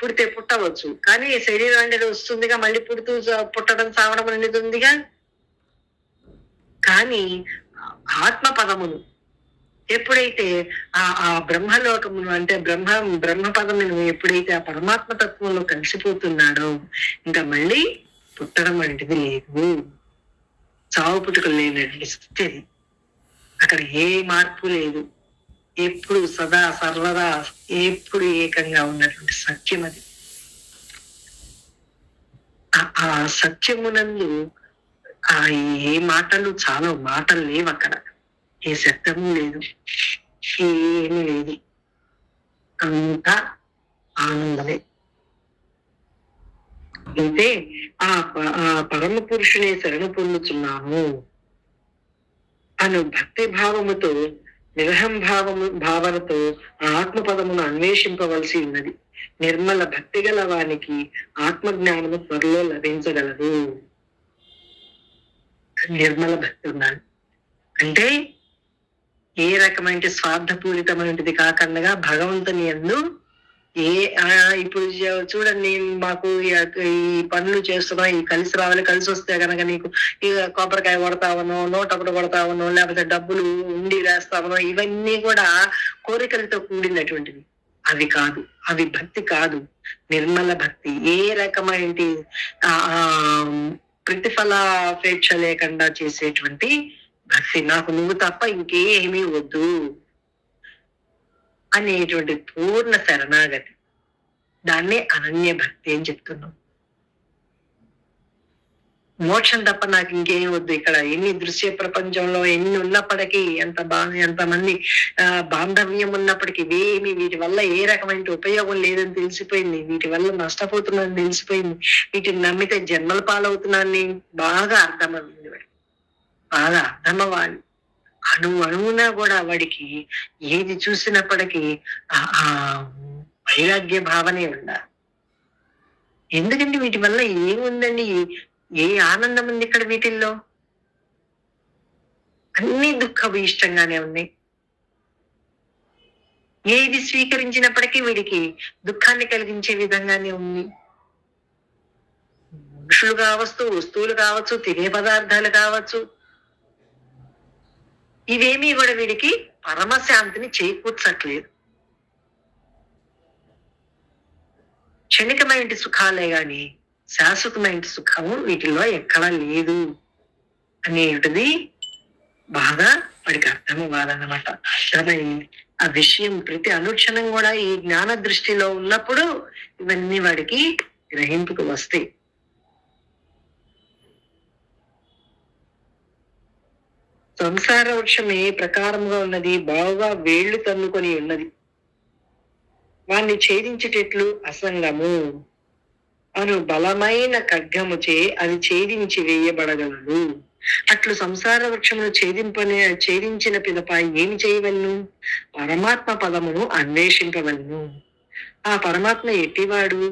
పుడితే పుట్టవచ్చు. కానీ శరీరం అనేది వస్తుందిగా, మళ్ళీ పుట్టడం సావడం అనేది ఉందిగా. కానీ ఆత్మ పదమును ఎప్పుడైతే ఆ బ్రహ్మలోకమును అంటే బ్రహ్మ పదమును ఎప్పుడైతే ఆ పరమాత్మ తత్వంలో కలిసిపోతున్నాడో ఇంకా మళ్ళీ పుట్టడం అనేది లేదు. చావు పుట్టుకలు లేనటువంటి స్థితి. అక్కడ ఏ మార్పు లేదు. ఎప్పుడు సదా సర్వదా ఎప్పుడు ఏకంగా ఉన్నటువంటి సత్యం అది. ఆ సత్యమునందు ఏ మాటలు, చాలా మాటలు లేవు అక్కడ. ఏ శబ్దము లేదు, ఏమీ లేదు. అంతా ఆనందమే. అయితే ఆ పరమ పురుషునే శరణ పొందుతున్నాను అను భక్తి భావముతో, నిరహం భావనతో ఆత్మపదమును అన్వేషింపవలసి ఉన్నది. నిర్మల భక్తి గల వానికి ఆత్మజ్ఞానము త్వరలో లభించగలదు. నిర్మల భక్తి ఉన్నాడు అంటే ఏ రకమైన స్వార్థపూరితమైనది కాకుండా భగవంతుని యందు ఇప్పుడు చూడండి, మాకు ఈ పనులు చేస్తున్నాం, ఈ కలిసి రావాలి, కలిసి వస్తే కనుక నీకు కొబ్బరికాయ కొడతావనో, నోటప్పుడు కొడతావనో, లేకపోతే డబ్బులు ఉండి వేస్తావనో, ఇవన్నీ కూడా కోరికలతో కూడినటువంటివి. అవి కాదు, అవి భక్తి కాదు. నిర్మల భక్తి. ఏ రకమైన ప్రతిఫలాపేక్ష లేకుండా చేసేటువంటి భక్తి. నాకు నువ్వు తప్ప ఇంకేమీ వద్దు అనేటువంటి పూర్ణ శరణాగతి. దాన్నే అనన్య భక్తి అని చెప్తున్నాం. మోక్షం తప్ప నాకు ఇంకేం వద్దు. ఇక్కడ ఎన్ని దృశ్య ప్రపంచంలో ఎన్ని ఉన్నప్పటికీ, ఎంతమంది బాంధవ్యం ఉన్నప్పటికీ ఇవేమి వీటి వల్ల ఏ రకమైన ఉపయోగం లేదని తెలిసిపోయింది. వీటి వల్ల నష్టపోతున్నానని తెలిసిపోయింది. వీటిని నమ్మితే జన్మల పాలవుతున్నానని బాగా అర్థమైంది. బాగా అర్థమవ్వాలి. అణువునా కూడా వాడికి ఏది చూసినప్పటికీ ఆ వైరాగ్య భావనే ఉండాలి. ఎందుకంటే వీటి వల్ల ఏముందండి? ఏ ఆనందం ఉంది ఇక్కడ? వీటిల్లో అన్ని దుఃఖభూయిష్టంగానే ఉన్నాయి. ఏది స్వీకరించినప్పటికీ వీడికి దుఃఖాన్ని కలిగించే విధంగానే ఉంది. మనుషులు కావచ్చు, వస్తువులు కావచ్చు, తినే పదార్థాలు కావచ్చు, ఇవేమీ కూడా వీడికి పరమశాంతిని చేకూర్చట్లేదు. క్షణికమైన సుఖాలే గాని శాశ్వతమైన సుఖము వీటిల్లో ఎక్కడా లేదు అనేటిది బాగా వాడికి అర్థం అవ్వాలన్నమాట. అర్థమైంది ఆ విషయం. ప్రతి అనుక్షణం కూడా ఈ జ్ఞాన దృష్టిలో ఉన్నప్పుడు ఇవన్నీ వాడికి గ్రహింపుకు వస్తాయి. సంసార వృక్షం ఏ ప్రకారంగా ఉన్నది? బాగా వేళ్లు తన్నుకొని ఉన్నది. వాణ్ణి ఛేదించేటట్లు అసంగము అను బలమైన ఖడ్గముచే అది ఛేదించి వేయబడగలదు. అట్లు సంసార వృక్షమును ఛేదించిన పిదప ఏమి చేయవలను? పరమాత్మ పదమును అన్వేషింపవలను. ఆ పరమాత్మ ఎట్టివాడు?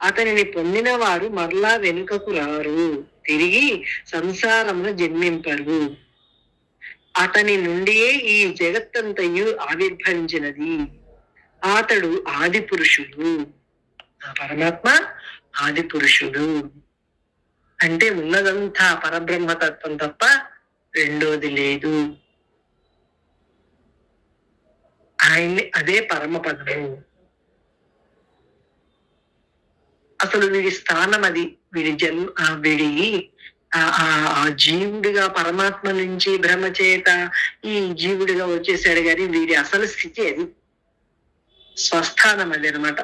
అతనిని పొందిన వారు మరలా వెనుకకు రారు, తిరిగి సంసారమును జన్మింపరు. అతని నుండియే ఈ జగత్తంతయు ఆవిర్భవించినది. అతడు ఆది పురుషుడు. ఆ పరమాత్మ ఆది పురుషుడు అంటే ఉన్నదంతా పరబ్రహ్మతత్వం తప్ప రెండోది లేదు. ఆయన్ని అదే పరమ పదము. అసలు వీడి స్థానం అది. వీడి ఆ జీవుడిగా పరమాత్మ నుంచి భ్రమ చేత ఈ జీవుడిగా వచ్చేసాడు. కానీ వీడి అసలు స్థితి అది, స్వస్థానం అది అనమాట.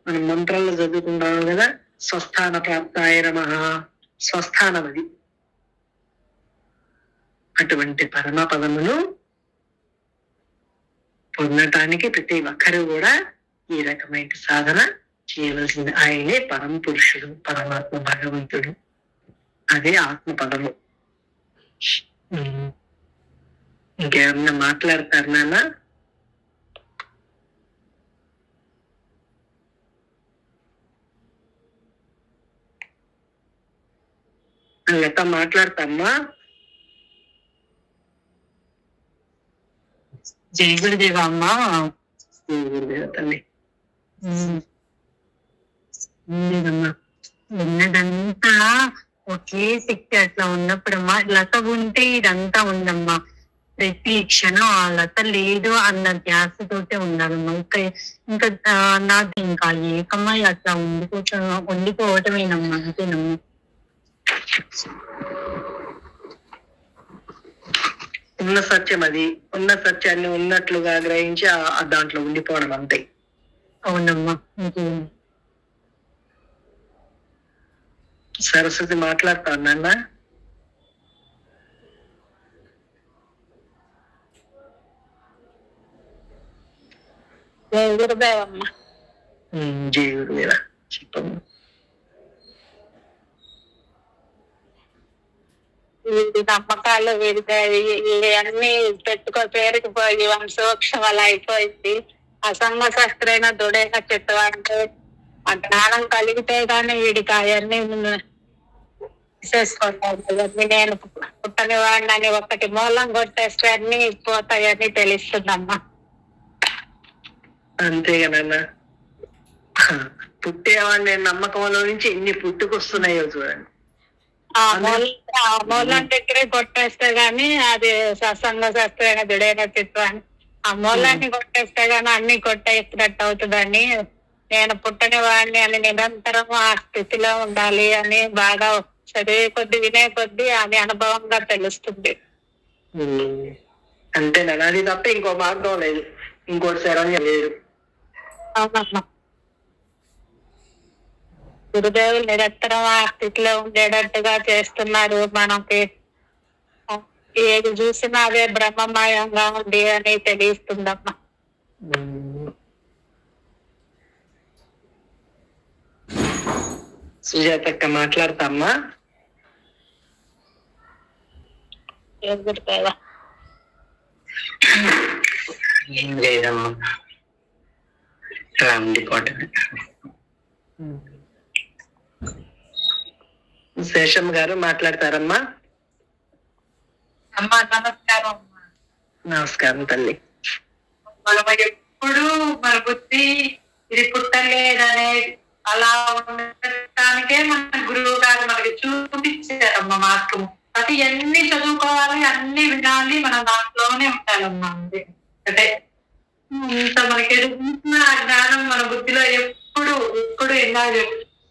మనం మంత్రాల్లో చదువుకుంటాం కదా, స్వస్థాన ప్రాప్తాయ నమః. స్వస్థానం అది. అటువంటి పరమ పదమును పొందటానికి ప్రతి ఒక్కరు కూడా ఈ రకమైన సాధన చేయవలసింది. ఆయనే పరమ పురుషుడు, పరమాత్మ భగవంతుడు. అదే ఆత్మ పదము. ఇంకేమన్నా మాట్లాడతారు నాన్న? లత మాట్లాడతామ్మా? జై గురుదేవ అమ్మా. గురుదేవ తల్లి. ఉన్నదంతా ఒకే శక్తి అట్లా ఉన్నప్పుడమ్మా, లత ఉంటే ఇదంతా ఉందమ్మా. ప్రతి క్షణం ఆ లత లేదు అన్న ధ్యాసతోటే ఉండాలమ్మా. ఇంకా నాకు ఇంకా ఏకమై అట్లా ఉండిపోవటమేనమ్మా. అంతేనమ్మా. ఉన్న సత్యం అది. ఉన్న సత్యాన్ని ఉన్నట్లుగా గ్రహించి దాంట్లో ఉండిపోవడం అంతే. అవునమ్మా. సరస్వతి మాట్లాడతాను నాన్న. జై గురుదేవమ్మ. జై గురుదేవ. చెప్పమ్మా. వీడి నమ్మకాలు అన్ని పేరుకి పోయి వంశోక్షం అలా అయిపోయింది. అసంగ శస్త్రైన దృఢైన చెట్టు అంటే ఆ జ్ఞానం కలిగితే గానీ వీడికి అవన్నీ చేసుకుంటాను. నేను పుట్టని వాడిని అని ఒకటి మూలం కొట్టేస్తే అన్ని పోతాయని తెలుస్తుందమ్మా. అంతేగానన్నా, పుట్టేవాడిని నమ్మకంలో నుంచి ఎన్ని పుట్టుకొస్తున్నాయో చూడండి. ఆ మూలం దగ్గరే కొట్టేస్తే గాని అది సత్సంగ శాస్త్రైన దృఢైన చిత్రాన్ని ఆ మూలాన్ని కొట్టేస్తే గాని అన్ని కొట్టేసినట్టు అవుతుందని, నేను పుట్టని వాడిని అని నిరంతరం ఆ స్థితిలో ఉండాలి అని బాగా చదివే కొద్ది వినే కొద్ది అది అనుభవంగా తెలుస్తుంది. అంతేనా? అది తప్ప ఇంకో మార్గం లేదు, ఇంకోటి శరణ్యం లేదు. అవునమ్మా. గురుదేవులు నిరంతరం ఆ స్థితిలో ఉండేటట్టుగా చేస్తున్నారు. మనకి ఏది చూసినా అదే బ్రహ్మమయంగా ఉంది అని తెలియస్తుందమ్మా. సుజాతక్క మాట్లాడతామ్మా. గురుదేవా ఏం లేదమ్మా, అలా ఉండిపోవటమే. శేషం గారు మాట్లాడతారమ్మా. అమ్మా నమస్కారం అమ్మా. నమస్కారం తల్లి. మనం ఎప్పుడు మన బుద్ధి ఇది పుట్టలేదనే అలా ఉండటానికే మన గురువు గారు మనకి చూపించారమ్మా మార్గం. అది అన్ని చదువుకోవాలి, అన్ని వినాలి, మన దాంట్లోనే ఉండాలమ్మా. అంటే ఇంత మనకి ఎదుగుతున్న జ్ఞానం మన బుద్ధిలో ఎప్పుడు ఎన్నాళ్ళు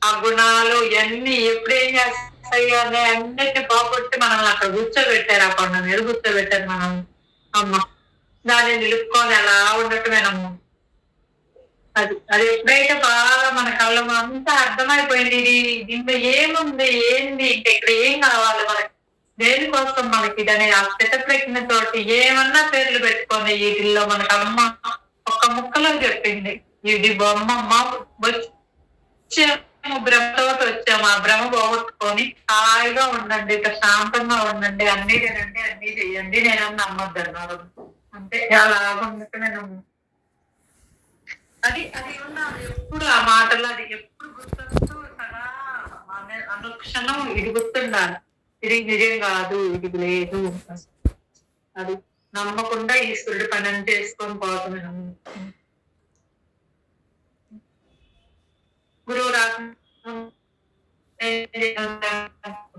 ఆ గుణాలు ఇవన్నీ ఎప్పుడేం చేస్తాయి అనే అన్నిటిని పోగొట్టి మనల్ని అక్కడ కూర్చోబెట్టారు. ఆ కొండ మీద కూర్చోబెట్టారు మనం అమ్మ. దాన్ని నిలుపుకొని అలా ఉండటమేనమ్మా. అది ఎప్పుడైతే బాగా మన కళ్ళ అంతా అర్థమైపోయింది, ఇది దీంట్లో ఏముంది, ఏంది, ఇంకా ఇక్కడ ఏం కావాలి మనకి, దేనికోసం మనకి ఇది అనేది ఆ స్థితప్రజ్ఞ తోటి ఏమన్నా పేర్లు పెట్టుకొని వీటిల్లో మనకు అమ్మ ఒక్క ముక్కలో చెప్పింది. ఇది బొమ్మమ్మ, వచ్చాము భ్రమతోటి వచ్చాము, ఆ భ్రమ పోగొట్టుకొని హాయిగా ఉండండి, ప్రశాంతంగా ఉండండి, అన్ని తినండి, అన్ని చెయ్యండి, నేనన్నా నమ్మద్దు అన్నారు. అంటే అలా ఉన్నట్టు నేను అది ఉన్నాను ఎప్పుడు ఆ మాటలు, అది ఎప్పుడు గుర్తొస్తూ సదా అనుక్షణం ఇది గుర్తుండాలి. ఇది నిజం కాదు, ఇది లేదు, అది నమ్మకుండా ఈశ్వరుడు పని చేసుకొని పోతున్నాను. గురువు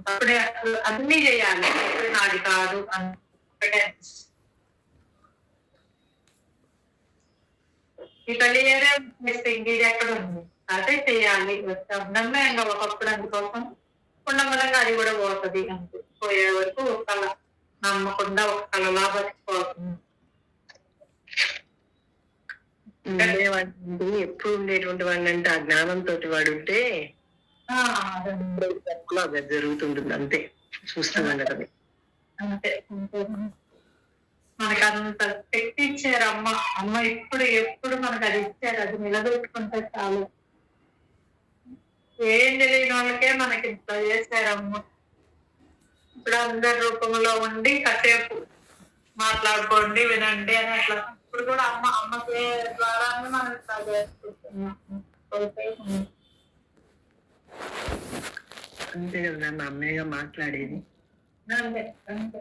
అప్పుడే అన్ని చేయాలి, నాది కాదు అంటే ఈ తల్లి ఏరే ఇది ఎక్కడ ఉంది, అదే చేయాలి. నమ్మకంగా ఒకప్పుడు అందుకోసం ఉండమలంగా అది కూడా పోతుంది. అంతే పోయే వరకు ఒక కళ నమ్మకుండా ఒక కళలా బతికిపోతుంది. ఎప్పుడు ఉండేటువంటి వాడిని అంటే ఆ జ్ఞానంతో వాడు ఉంటే అది జరుగుతుంటుంది. అంతే చూస్తున్నాను కదా. అంతే మనకు అంత శక్తి ఇచ్చారు అమ్మ ఎప్పుడు మనకు అది ఇచ్చారు. అది నిలబెట్టుకుంటే చాలు. ఏం తెలియని వాళ్ళకే మనకి ఇంత చేశారమ్మ. ఇప్పుడు అందరి రూపంలో ఉండి కాసేపు మాట్లాడుకోండి, వినండి అని అట్లా. ఇప్పుడు కూడా అమ్మకి ద్వారానే మనం ఇట్లా చేసుకుంటున్నాం. అంతే కదా నన్ను అమ్మయ్యగా మాట్లాడేది. అంతే అంతే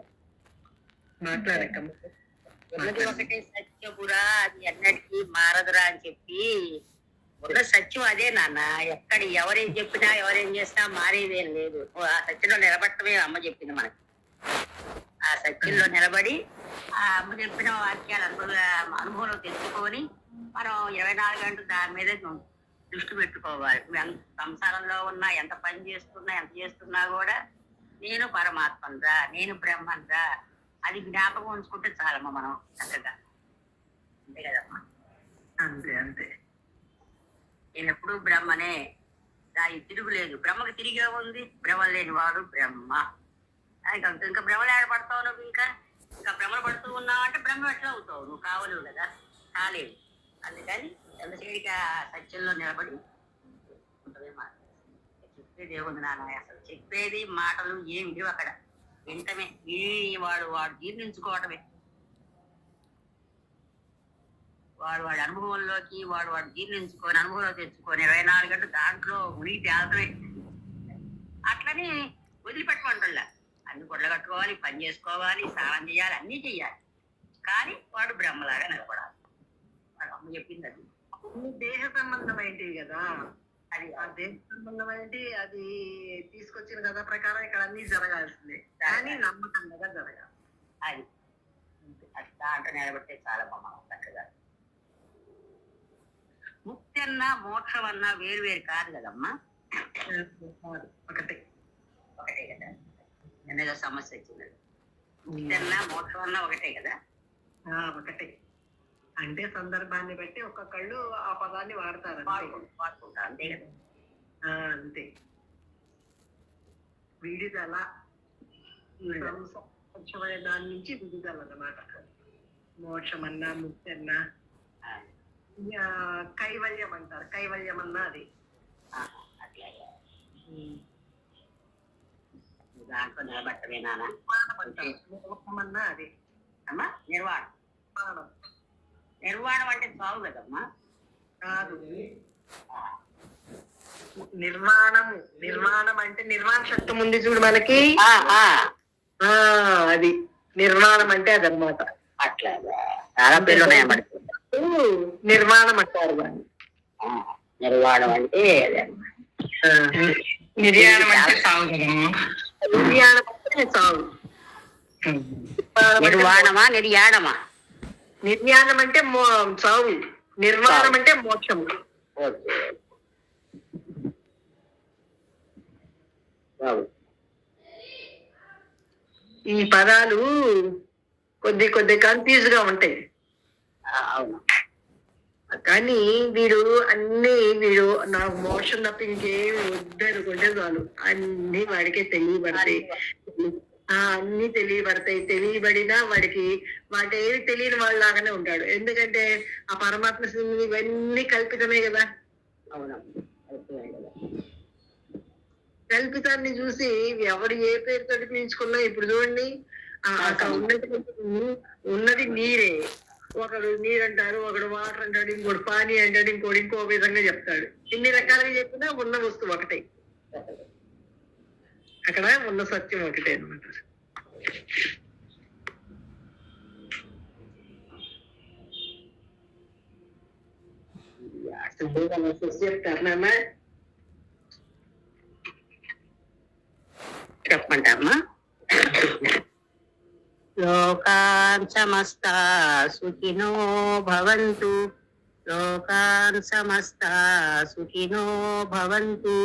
మాట్లాడకమ్మ. ఒకటే సత్యపురా, అది ఎన్నటికీ మారదురా అని చెప్పి ఉన్న సత్యం అదే నాన్న. ఎక్కడ ఎవరేం చెప్పినా ఎవరేం చేసినా మారేదేం లేదు. ఆ సత్యంలో నిలబడటమే అమ్మ చెప్పింది మనకి. ఆ సత్యంలో నిలబడి ఆ అమ్మ చెప్పిన వాక్యాలు అనుభవంలో తెచ్చుకొని మనం 24 గంటలు దాని మీద దృష్టి పెట్టుకోవాలి. సంసారంలో ఉన్నా, ఎంత పని చేస్తున్నా, ఎంత చేస్తున్నా కూడా నేను పరమాత్మరా, నేను బ్రహ్మన్రా, అది జ్ఞాపకం ఉంచుకుంటే చాలమ్మా మనం చక్కగా. అంతే కదమ్మా. అంతే అంతే. నేను ఎప్పుడు బ్రహ్మనే, దానికి తిరుగులేదు. బ్రహ్మకి తిరిగే ఉంది. భ్రమ లేని వాడు బ్రహ్మ. ఇంకా భ్రమలు ఏడపడతావు నువ్వు. ఇంకా భ్రమలు పడుతూ ఉన్నావు అంటే బ్రహ్మ ఎట్లా అవుతావు? నువ్వు కావలేవు కదా, కాలేదు. అందుకని ఎంతసేడిగా సత్యంలో నిలబడి ఉంటుంది. మాట చెప్పేది ఏముంది నాన్న, అసలు చెప్పేది మాటలు ఏమి లేవు అక్కడ. వింటమే, వాడు జీర్ణించుకోవటమే. వాడి అనుభవంలోకి వాడు జీర్ణించుకొని అనుభవంలో తెచ్చుకొని 24 గంటలు దాంట్లో మునిగి తేలటమే. అట్లని వదిలిపెట్టమంటల్లా. అన్ని గొడ్లు కట్టుకోవాలి, పని చేసుకోవాలి, స్నానం చేయాలి, అన్నీ చెయ్యాలి. కానీ వాడు బ్రహ్మలాగా నిలబడాలి. వాడు అమ్మ చెప్పింది అది. దేహ సంబంధం ఏంటి కదా, అది ఆ దేహ సంబంధం ఏంటి, అది తీసుకొచ్చిన కథ ప్రకారం ఇక్కడ అన్ని జరగాల్సిందే. కానీ నమ్మకంగా జరగాలి. అది దాంట్లో నిలబడితే చాలా మనం చక్కగా. ముక్తి అన్నా మోక్షం అన్నా వేరు వేరు కాదు కదమ్మా. ఒకటే కదా. ఎన్నో సమస్య వచ్చింది. ముక్తి అన్నా మోక్షం అన్నా ఒకటే కదా. ఒకటే అంటే సందర్భాన్ని బట్టి ఒక్కొక్కళ్ళు ఆ పదాన్ని వాడతారు. వాడుకుంటారు అంతే కదా. అంతే. విడుదల, స్వచ్ఛమైన దాని నుంచి విడుదల అన్నమాట. మోక్షమన్నా, ముక్తి అన్నా, కైవల్యం అంటారు. కైవల్యం అన్నా అది. అట్లాగే దాంట్లో నిలబట్టమే నాన్న. మోక్షమన్నా అది అమ్మా నిర్వాణం. నిర్వాణం అంటే చాలు కదమ్మా. కాదు, నిర్మాణము. నిర్మాణం అంటే నిర్మాణ శబ్దం ఉంది చూడు మనకి. అది నిర్మాణం అంటే అదనమాట. అట్లాగా చాలా పేర్లు ఉన్నాయన్నమాట. నిర్మాణం అంటారు దాన్ని. నిర్వాణం అంటే నిర్యాణం అంటే సాగు కదమ్మా. నిర్యాణం అంటే సాగు. నిర్వాణమా నిర్యాణమా? నిర్యాణం అంటే సాగు, నిర్మాణం అంటే మోక్షము. ఈ పదాలు కొద్ది కన్ఫ్యూజ్ గా ఉంటాయి. కానీ వీడు నాకు మోషన్ తప్ప ఇంకేమి వద్దనుకుంటే చాలు అన్ని వాడికే తెలియబడతాయి. అన్ని తెలియబడినా వాడికి ఏమి తెలియని వాళ్ళలాగానే ఉంటాడు. ఎందుకంటే ఆ పరమాత్మ ఇవన్నీ కల్పితమే కదా. కల్పితాన్ని చూసి ఎవరు ఏ పేరుతో పిలుచుకున్నా, ఇప్పుడు చూడండి ఉన్నది నీరే. ఒకడు నీరు అంటారు, ఒకడు వాటర్ అంటాడు, ఇంకోటి పానీ అంటాడు, ఇంకో విధంగా చెప్తాడు. ఇన్ని రకాలుగా చెప్పినా ఉన్న వస్తువు ఒకటే. అక్కడ ఉన్న సత్యం ఒకటే అనమాట. చెప్తారన్నా, చెప్పంటారమ్మా. లోకాన్ సమస్తా సుఖినో భవంతు. లోకాన్ సమస్తా సుఖినో భవంతు.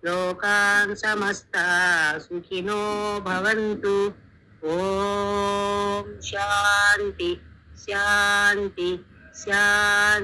లోకాన్ సమస్తా సుఖినో భవంతు. ఓం శాంతి శాంతి శాంతి.